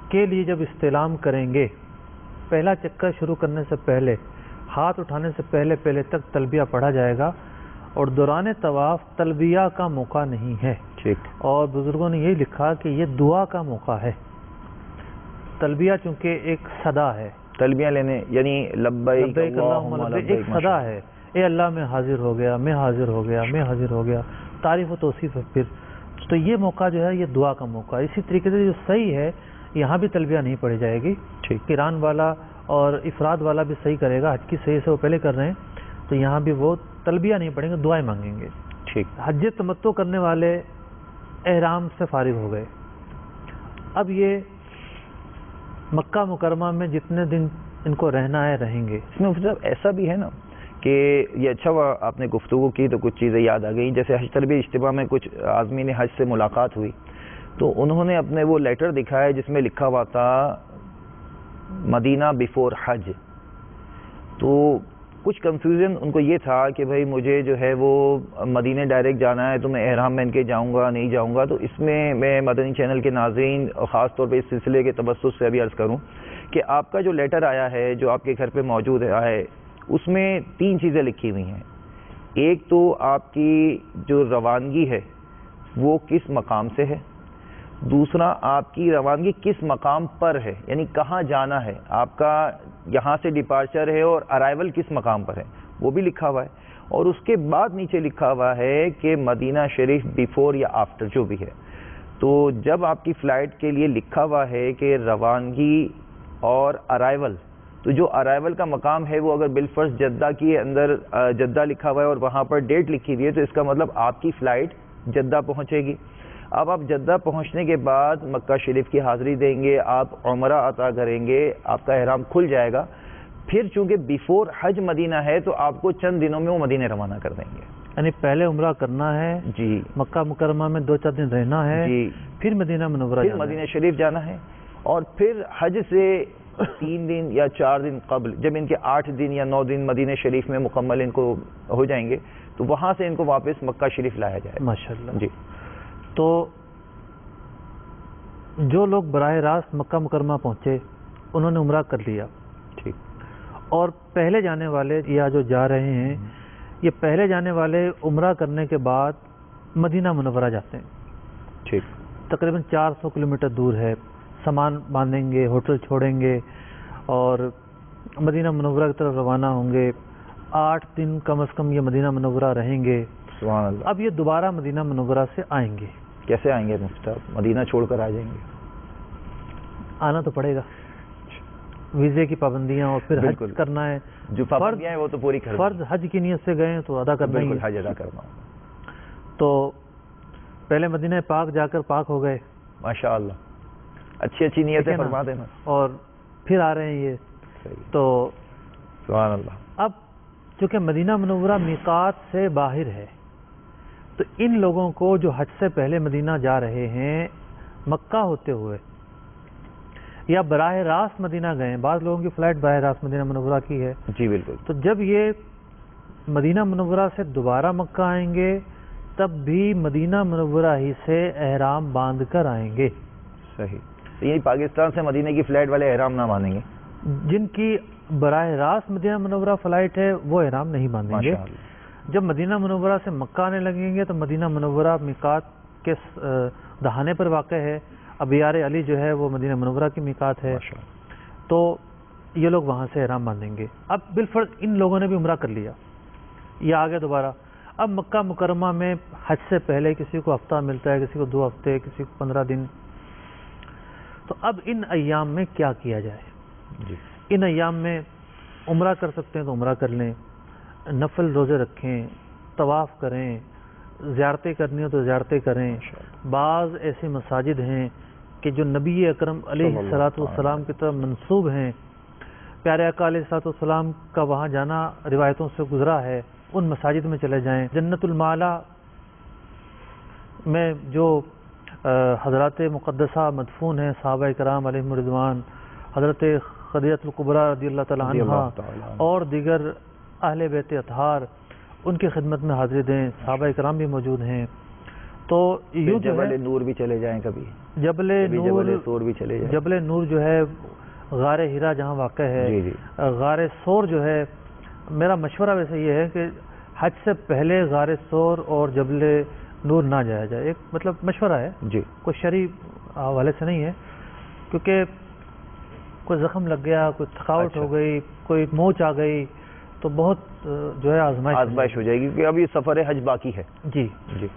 B: کے لیے جب استعلام کریں گے, پہلا چکر شروع کرنے سے پہلے, ہاتھ اٹھانے سے پہلے تک تلبیہ پڑھا جائے گا, اور دوران طواف تلبیہ کا موقع نہیں ہے.
A: ٹھیک.
B: اور بزرگوں نے یہی لکھا کہ یہ دعا کا موقع ہے. تلبیہ چونکہ ایک صدا ہے,
A: تلبیہ لینے یعنی لبیک اللہم لبیک,
B: ایک صدا ہے, اے اللہ میں حاضر ہو گیا, میں حاضر ہو گیا, میں حاضر ہو گیا, تعریف و توصیف ہے. پھر تو یہ موقع جو ہے یہ دعا کا موقع ہے. اسی طریقے سے جو صحیح ہے یہاں بھی تلبیہ نہیں پڑھی جائے گی. قران والا اور افراد والا بھی صحیح کرے گا, حج کی صحیح سے وہ پہلے کر رہے ہیں, تو یہاں بھی وہ تلبیہ نہیں پڑھیں گے, دعائیں مانگیں گے.
A: ٹھیک.
B: حج تمتع کرنے والے احرام سے فارغ ہو گئے, اب یہ مکہ مکرمہ میں جتنے دن ان کو رہنا ہے رہیں گے.
A: اس میں ایسا بھی ہے نا کہ یہ اچھا ہوا آپ نے گفتگو کی تو کچھ چیزیں یاد آ گئیں. جیسے حج تربیہ اجتماع میں کچھ عازمین حج سے ملاقات ہوئی, تو انہوں نے اپنے وہ لیٹر دکھایا جس میں لکھا ہوا تھا مدینہ بیفور حج. تو کچھ کنفیوژن ان کو یہ تھا کہ بھائی مجھے جو ہے وہ مدینہ ڈائریکٹ جانا ہے تو میں احرام پہن کے جاؤں گا نہیں جاؤں گا. تو اس میں مدنی چینل کے ناظرین اور خاص طور پہ اس سلسلے کے تبسط سے ابھی عرض کروں کہ آپ کا جو لیٹر آیا ہے جو آپ کے گھر پہ موجود ہے اس میں 3 چیزیں لکھی ہوئی ہیں. ایک تو آپ کی جو روانگی ہے وہ کس مقام سے ہے, دوسرا آپ کی روانگی کس مقام پر ہے, یعنی کہاں جانا ہے, آپ کا یہاں سے ڈپارچر ہے اور ارائیول کس مقام پر ہے, وہ بھی لکھا ہوا ہے. اور اس کے بعد نیچے لکھا ہوا ہے کہ مدینہ شریف بیفور یا آفٹر جو بھی ہے. تو جب آپ کی فلائٹ کے لیے لکھا ہوا ہے کہ روانگی اور ارائیول, تو جو ارائیول کا مقام ہے وہ اگر بالفرض جدہ کے اندر جدہ لکھا ہوا ہے اور وہاں پر ڈیٹ لکھی ہوئی ہے, تو اس کا مطلب آپ کی فلائٹ جدہ پہنچے گی. اب آپ جدہ پہنچنے کے بعد مکہ شریف کی حاضری دیں گے, آپ عمرہ عطا کریں گے, آپ کا احرام کھل جائے گا. پھر چونکہ بیفور حج مدینہ ہے تو آپ کو چند دنوں میں وہ مدینہ روانہ کر دیں گے.
B: یعنی پہلے عمرہ کرنا ہے
A: جی,
B: مکہ مکرمہ میں 2-4 دن رہنا ہے
A: جی,
B: پھر مدینہ منورہ
A: پھر مدینہ شریف جانا ہے, اور پھر حج سے 3 دن یا 4 دن قبل جب ان کے 8 دن یا 9 دن مدینہ شریف میں مکمل ان کو ہو جائیں گے تو وہاں سے ان کو واپس مکہ شریف لایا جائے.
B: ماشاءاللہ.
A: جی.
B: تو جو لوگ براہ راست مکہ مکرمہ پہنچے انہوں نے عمرہ کر لیا.
A: ٹھیک.
B: اور پہلے جانے والے یا جو جا رہے ہیں یہ پہلے جانے والے عمرہ کرنے کے بعد مدینہ منورہ جاتے ہیں.
A: ٹھیک.
B: تقریباً 400 کلومیٹر دور ہے. سامان باندھیں گے, ہوٹل چھوڑیں گے اور مدینہ منورہ کی طرف روانہ ہوں گے. 8 دن کم از کم یہ مدینہ منورہ رہیں گے.
A: سبحان اللہ.
B: اب یہ دوبارہ مدینہ منورہ سے آئیں گے.
A: کیسے آئیں گے مفتی صاحب؟ مدینہ چھوڑ کر آ جائیں گے؟
B: آنا تو پڑے گا, ویزے کی پابندیاں اور پھر حج کرنا ہے.
A: جو پابندیاں ہیں وہ تو پوری کرنا.
B: فرض حج کی نیت سے گئے تو ادا کرنا
A: بالکل حج ادا کرنا.
B: تو پہلے مدینہ پاک جا کر پاک ہو گئے.
A: ماشاءاللہ. اچھی نیتیں فرما دینا.
B: اور پھر آ رہے ہیں یہ. تو
A: سبحان اللہ.
B: اب چونکہ مدینہ منورہ میقات سے باہر ہے تو ان لوگوں کو جو حج سے پہلے مدینہ جا رہے ہیں مکہ ہوتے ہوئے یا براہ راست مدینہ گئے, بعض لوگوں کی فلائٹ براہ راست مدینہ منورہ کی ہے.
A: جی بالکل.
B: تو جب یہ مدینہ منورہ سے دوبارہ مکہ آئیں گے تب بھی مدینہ منورہ ہی سے احرام باندھ کر آئیں گے.
A: صحیح. تو یہی پاکستان سے مدینہ کی فلائٹ والے احرام نہ باندھیں گے؟
B: جن کی براہ راست مدینہ منورہ فلائٹ ہے وہ احرام نہیں باندھیں گے. جب مدینہ منورہ سے مکہ آنے لگیں گے تو مدینہ منورہ میقات کے دہانے پر واقع ہے. ابیار علی جو ہے وہ مدینہ منورہ کی میقات ہے. تو یہ لوگ وہاں سے احرام باندھیں گے. اب بالفرض ان لوگوں نے بھی عمرہ کر لیا, یہ آگے دوبارہ. اب مکہ مکرمہ میں حج سے پہلے کسی کو ہفتہ ملتا ہے, کسی کو 2 ہفتے, کسی کو 15 دن. تو اب ان ایام میں کیا کیا جائے؟
A: جی.
B: ان ایام میں عمرہ کر سکتے ہیں تو عمرہ کر لیں, نفل روزے رکھیں, طواف کریں, زیارتیں کرنی ہو تو زیارتیں کریں. بعض ایسی مساجد ہیں کہ جو نبی اکرم علیہ الصلوۃ والسلام کی طرف منسوب ہیں, پیارے آقا علیہ الصلوۃ والسلام کا وہاں جانا روایتوں سے گزرا ہے, ان مساجد میں چلے جائیں. جنت المعلا میں جو حضرات مقدسہ مدفون ہیں صحابہ کرام علیہم رضوان, حضرت خدیجہ الکبریٰ رضی اللہ تعالیٰ عنہا اور دیگر اہل بیت اطہار, ان کی خدمت میں حاضری دیں. صحابہ کرام بھی موجود ہیں. تو یوں
A: جبل نور بھی چلے جائیں, کبھی
B: جبل
A: سور بھی چلے جائیں.
B: جبل نور جو ہے غار ہیرا جہاں واقع ہے, غار سور جو ہے, میرا مشورہ ویسے یہ ہے کہ حج سے پہلے غار سور اور جبل نور نہ جایا جائے. ایک مطلب مشورہ ہے,
A: جی,
B: کوئی شرعی حوالے سے نہیں ہے, کیونکہ کوئی زخم لگ گیا, کوئی تھکاوٹ ہو گئی, کوئی موچ آ گئی تو بہت جو ہے آزمائش
A: ہو جائے گی, کیونکہ ابھی سفر حج باقی ہے.
B: جی.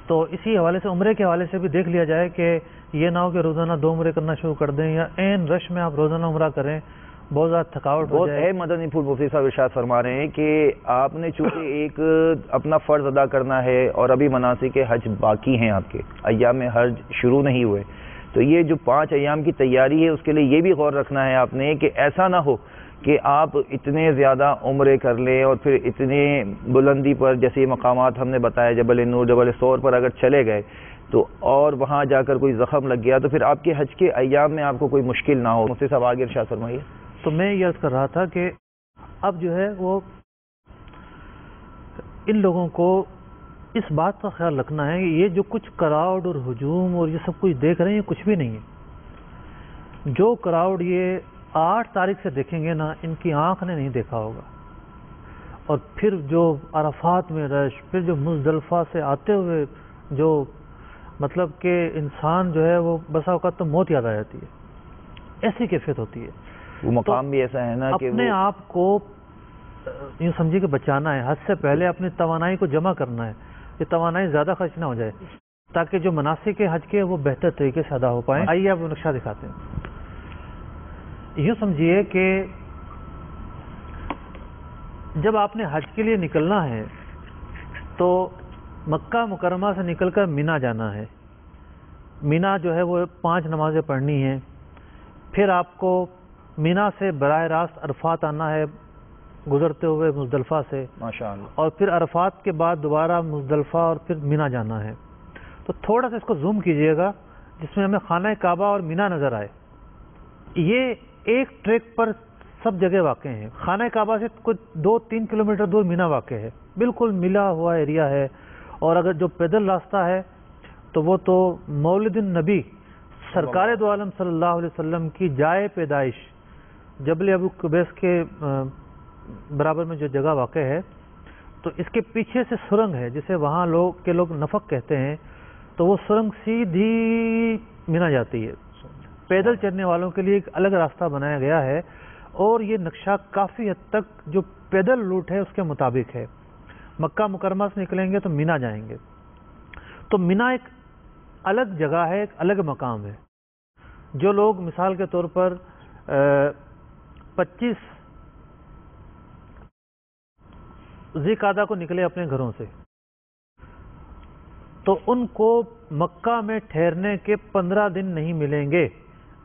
B: تو اسی حوالے سے عمرے کے حوالے سے بھی دیکھ لیا جائے کہ یہ نہ ہو کہ روزانہ 2 عمرے کرنا شروع کر دیں یا عین رش میں آپ روزانہ عمرہ کریں, بہت زیادہ تھکاوٹ ہو جائے.
A: مدنی پھول مفتی صاحب ارشاد فرما رہے ہیں کہ آپ نے چونکہ ایک اپنا فرض ادا کرنا ہے اور ابھی مناسک حج باقی ہیں, آپ کے ایام حج شروع نہیں ہوئے, تو یہ جو 5 ایام کی تیاری ہے اس کے لیے یہ بھی غور رکھنا ہے آپ نے کہ ایسا نہ ہو کہ آپ اتنے زیادہ عمرے کر لیں اور پھر اتنے بلندی پر, جیسے یہ مقامات ہم نے بتایا جبل نور, جبل سور پر اگر چلے گئے تو اور وہاں جا کر کوئی زخم لگ گیا تو پھر آپ کے حج کے ایام میں آپ کو کوئی مشکل نہ ہو. مفتی صاحب آگے ارشاد فرمائیے.
B: تو میں یہ عرض کر رہا تھا کہ اب جو ہے وہ ان لوگوں کو اس بات کا خیال رکھنا ہے کہ یہ جو کچھ کراؤڈ اور ہجوم اور یہ سب کچھ دیکھ رہے ہیں یہ کچھ بھی نہیں ہے. جو کراؤڈ یہ 8 تاریخ سے دیکھیں گے نا, ان کی آنکھ نے نہیں دیکھا ہوگا. اور پھر جو عرفات میں رش, پھر جو مزدلفہ سے آتے ہوئے جو مطلب کہ انسان جو ہے وہ بسا اوقات تو موت یاد آ جاتی ہے, ایسی کیفیت ہوتی ہے.
A: وہ مقام بھی ایسا ہے نا کہ
B: اپنے آپ کو یوں سمجھے کہ بچانا ہے, حج سے پہلے اپنی توانائی کو جمع کرنا ہے, یہ توانائی زیادہ خرچ نہ ہو جائے تاکہ جو مناسک حج کے وہ بہتر طریقے سے ادا ہو پائیں. آئیے آپ وہ نقشہ دکھاتے ہیں. یوں سمجھیے کہ جب آپ نے حج کے لیے نکلنا ہے تو مکہ مکرمہ سے نکل کر مینا جانا ہے. مینا جو ہے وہ 5 نمازیں پڑھنی ہیں. پھر آپ کو مینا سے براہ راست عرفات آنا ہے گزرتے ہوئے مزدلفہ سے,
A: ماشاءاللہ,
B: اور پھر عرفات کے بعد دوبارہ مزدلفہ اور پھر مینا جانا ہے. تو تھوڑا سا اس کو زوم کیجئے گا جس میں ہمیں خانہ کعبہ اور مینا نظر آئے. یہ ایک ٹریک پر سب جگہ واقع ہیں. خانہ کعبہ سے کچھ 2-3 کلومیٹر دور مینا واقع ہے، بالکل ملا ہوا ایریا ہے. اور اگر جو پیدل راستہ ہے تو وہ تو مولد النبی سرکار دو عالم صلی اللہ علیہ وسلم کی جائے پیدائش جبل ابو قبیس کے برابر میں جو جگہ واقع ہے، تو اس کے پیچھے سے سرنگ ہے جسے وہاں لوگ نفق کہتے ہیں. تو وہ سرنگ سیدھی مینا جاتی ہے. پیدل چلنے والوں کے لیے ایک الگ راستہ بنایا گیا ہے، اور یہ نقشہ کافی حد تک جو پیدل روٹ ہے اس کے مطابق ہے. مکہ مکرمہ سے نکلیں گے تو مینا جائیں گے. تو مینا ایک الگ جگہ ہے، ایک الگ مقام ہے. جو لوگ مثال کے طور پر 25 ذی قعدہ کو نکلے اپنے گھروں سے، تو ان کو مکہ میں ٹھہرنے کے 15 دن نہیں ملیں گے.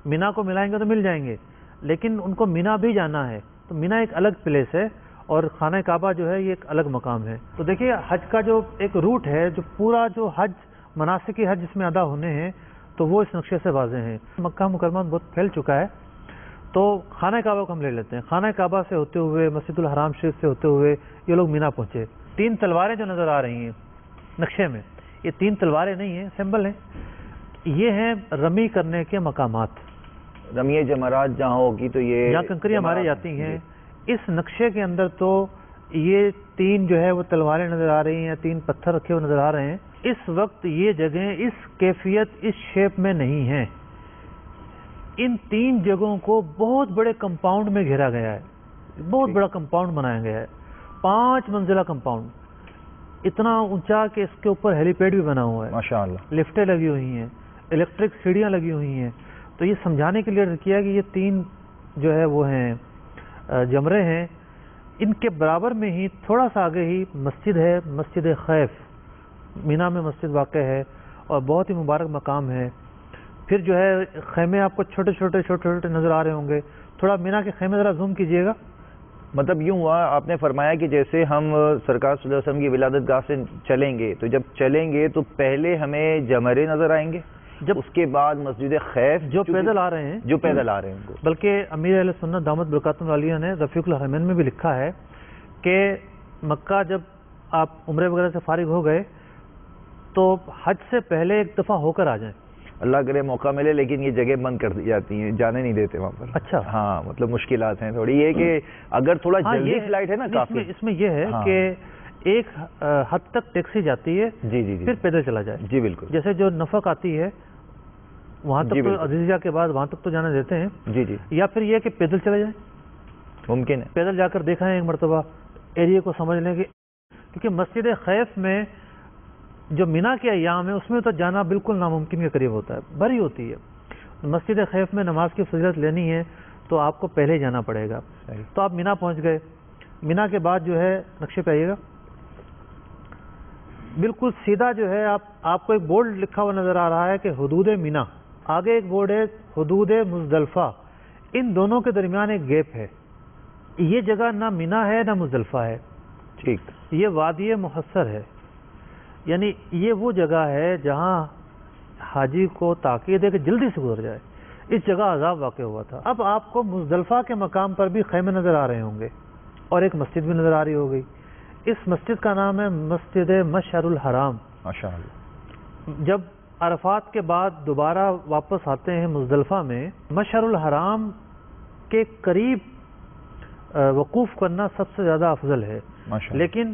B: مینا کو ملائیں گے تو مل جائیں گے، لیکن ان کو مینا بھی جانا ہے. تو مینا ایک الگ پلیس ہے، اور خانہ کعبہ جو ہے یہ ایک الگ مقام ہے. تو دیکھیے حج کا جو ایک روٹ ہے، جو پورا جو حج مناسک حج جس میں ادا ہونے ہیں، تو وہ اس نقشے سے واضح ہیں. مکہ مکرمہ بہت پھیل چکا ہے، تو خانہ کعبہ کو ہم لے لیتے ہیں. خانہ کعبہ سے ہوتے ہوئے مسجد الحرام شریف سے ہوتے ہوئے یہ لوگ مینا پہنچے. 3 تلواریں جو نظر آ رہی ہیں نقشے میں، یہ 3 تلواریں نہیں ہیں، سمبل ہیں. یہ ہیں رمی کرنے کے مقامات.
A: رمی جمرات جہاں ہوگی تو یہ
B: جہاں کنکریاں ماری جاتی ہیں. اس نقشے کے اندر تو یہ 3 جو ہے وہ تلواریں نظر آ رہی ہیں، 3 پتھر رکھے ہوئے نظر آ رہے ہیں. اس وقت یہ جگہیں اس کیفیت اس شیپ میں نہیں ہیں. ان 3 جگہوں کو بہت بڑے کمپاؤنڈ میں گھیرا گیا ہے. بہت بڑا کمپاؤنڈ بنایا گیا ہے، 5 منزلہ کمپاؤنڈ، اتنا اونچا کہ اس کے اوپر ہیلی پیڈ بھی بنا ہوا ہے.
A: ماشاءاللہ
B: لفٹیں لگی ہوئی ہیں، الیکٹرک سیڑھیاں لگی ہوئی ہیں. تو یہ سمجھانے کے لیے کیا کہ یہ 3 جو ہے وہ ہیں جمرے ہیں. ان کے برابر میں ہی تھوڑا سا آگے ہی مسجد ہے، مسجد خیف. مینا میں مسجد واقع ہے اور بہت ہی مبارک مقام ہے. پھر جو ہے خیمے آپ کو چھوٹے چھوٹے نظر آ رہے ہوں گے. تھوڑا مینا کے خیمے ذرا زوم کیجئے گا.
A: مطلب یوں ہوا، آپ نے فرمایا کہ جیسے ہم سرکار صلی اللہ علیہ وسلم کی ولادت گاہ سے چلیں گے، تو جب چلیں گے تو پہلے ہمیں جمرے نظر آئیں گے، جب اس کے بعد مسجد خیف
B: جو پیدل آ رہے ہیں بلکہ امیر اہل سنت دامت برکاتہم العالیہ نے رفیق الحرمین میں بھی لکھا ہے کہ مکہ جب آپ عمرے وغیرہ سے فارغ ہو گئے تو حج سے پہلے ایک دفعہ ہو کر آ جائیں.
A: اللہ کرے موقع ملے، لیکن یہ جگہ بند کر دی جاتی ہیں، جانے نہیں دیتے وہاں پر.
B: اچھا
A: ہاں، مطلب مشکلات ہیں تھوڑی. یہ کہ اگر تھوڑا جلدی فلائٹ ہے نا کافی،
B: اس میں یہ ہے کہ ایک حد تک ٹیکسی جاتی ہے،
A: جی
B: پھر پیدل چلا جائے.
A: جی بالکل.
B: جیسے جو نفق آتی ہے وہاں تک تو عزیزیہ کے بعد وہاں تک تو جانا دیتے ہیں.
A: جی
B: یا پھر یہ کہ پیدل چلے جائیں،
A: ممکن ہے.
B: پیدل جا کر دیکھا ہے ایک مرتبہ، ایریے کو سمجھ لیں. کیونکہ مسجد خیف میں جو مینا کے ایام ہے اس میں تو جانا بالکل ناممکن کے قریب ہوتا ہے، بھری ہوتی ہے. مسجد خیف میں نماز کی فضیلت لینی ہے تو آپ کو پہلے ہی جانا پڑے گا. تو آپ مینا پہنچ گئے. مینا کے بعد جو ہے نقشے پہ آئیے گا، بالکل سیدھا جو ہے آپ کو ایک بورڈ لکھا ہوا نظر آ رہا ہے کہ حدود مینا. آگے ایک بورڈ ہے حدود مزدلفہ. ان دونوں کے درمیان ایک گیپ ہے. یہ جگہ نہ مینا ہے نہ مزدلفہ ہے.
A: ٹھیک.
B: یہ وادی محصر ہے، یعنی یہ وہ جگہ ہے جہاں حاجی کو تاکید ہے کہ جلدی سے گزر جائے. اس جگہ عذاب واقع ہوا تھا. اب آپ کو مزدلفہ کے مقام پر بھی خیمے نظر آ رہے ہوں گے اور ایک مسجد بھی نظر آ رہی ہوگی. اس مسجد کا نام ہے مسجد مشعر الحرام.
A: ماشاءاللہ.
B: جب عرفات کے بعد دوبارہ واپس آتے ہیں مزدلفہ میں، مشعر الحرام کے قریب وقوف کرنا سب سے زیادہ افضل ہے. لیکن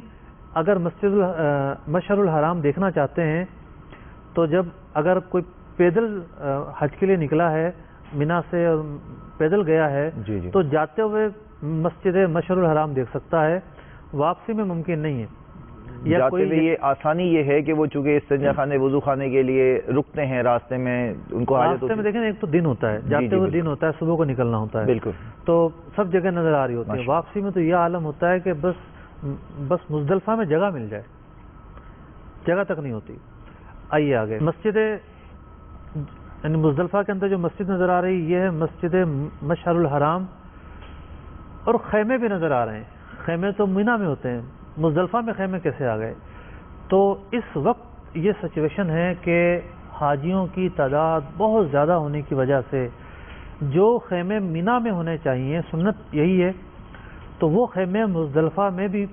B: اگر مشعر الحرام دیکھنا چاہتے ہیں تو اگر کوئی پیدل حج کے لیے نکلا ہے مینا سے اور پیدل گیا ہے تو جاتے ہوئے مسجد مشعر الحرام دیکھ سکتا ہے، واپسی میں ممکن نہیں ہے.
A: جاتے ہوئے یہ آسانی یہ ہے کہ وہ چونکہ استنجا خانے وضو خانے کے لیے رکتے ہیں راستے میں، ان کو
B: راستے میں دیکھیں ایک تو دن ہوتا ہے، جاتے ہوئے دن ہوتا ہے، صبح کو نکلنا ہوتا ہے.
A: بالکل. تو
B: سب جگہ نظر آ رہی ہوتی ہے. واپسی میں تو یہ عالم ہوتا ہے کہ بس مزدلفہ میں جگہ مل جائے، جگہ تک نہیں ہوتی. آئیے آگے. مسجد یعنی مزدلفہ کے اندر جو مسجد نظر آ رہی یہ ہے مسجد مشعر الحرام، اور خیمے بھی نظر آ رہے ہیں. خیمے تو مینا میں ہوتے ہیں، مزدلفہ میں خیمے کیسے آ گئے؟ تو اس وقت یہ سچویشن ہے کہ حاجیوں کی تعداد بہت زیادہ ہونے کی وجہ سے جو خیمے مینا میں ہونے چاہیے، سنت یہی ہے، تو وہ خیمے مزدلفہ میں بھی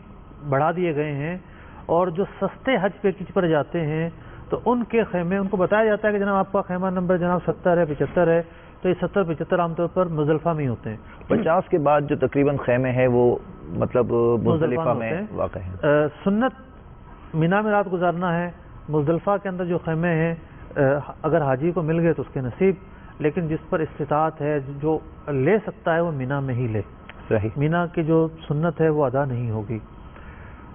B: بڑھا دیے گئے ہیں، اور جو سستے حج پیکج پر جاتے ہیں تو ان کے خیمے، ان کو بتایا جاتا ہے کہ جناب آپ کا خیمہ نمبر جناب 70 ہے، 75 ہے، تو یہ 70-75 عام طور پر مزدلفہ میں ہی ہوتے ہیں۔
A: 50 کے بعد جو تقریباً خیمے ہیں وہ مطلب مزدلفہ میں واقع ہیں۔
B: سنت مینا میں رات گزارنا ہے، مزدلفہ کے اندر جو خیمے ہیں اگر حاجی کو مل گئے تو اس کے نصیب، لیکن جس پر استطاعت ہے جو لے سکتا ہے وہ مینا میں ہی لے۔
A: صحیح۔
B: مینا کی جو سنت ہے وہ ادا نہیں ہوگی۔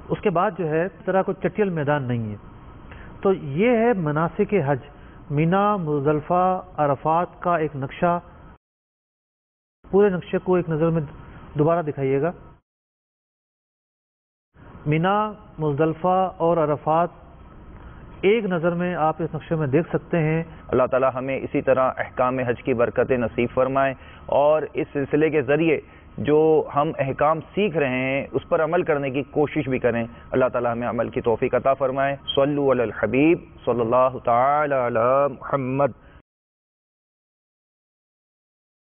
B: اس کے بعد جو ہے اس طرح کوئی چٹیل میدان نہیں ہے۔ تو یہ ہے مناسک حج، مینا، مزدلفہ، عرفات کا ایک نقشہ۔ پورے نقشے کو ایک نظر میں دوبارہ دکھائیے گا۔ مینا، مزدلفہ اور عرفات ایک نظر میں آپ اس نقشے میں دیکھ سکتے ہیں۔
A: اللہ تعالی ہمیں اسی طرح احکام حج کی برکتیں نصیب فرمائیں، اور اس سلسلے کے ذریعے جو ہم احکام سیکھ رہے ہیں اس پر عمل کرنے کی کوشش بھی کریں۔ اللہ تعالی ہمیں عمل کی توفیق عطا فرمائے۔ صلو علی الحبیب صلی اللہ تعالی علی محمد۔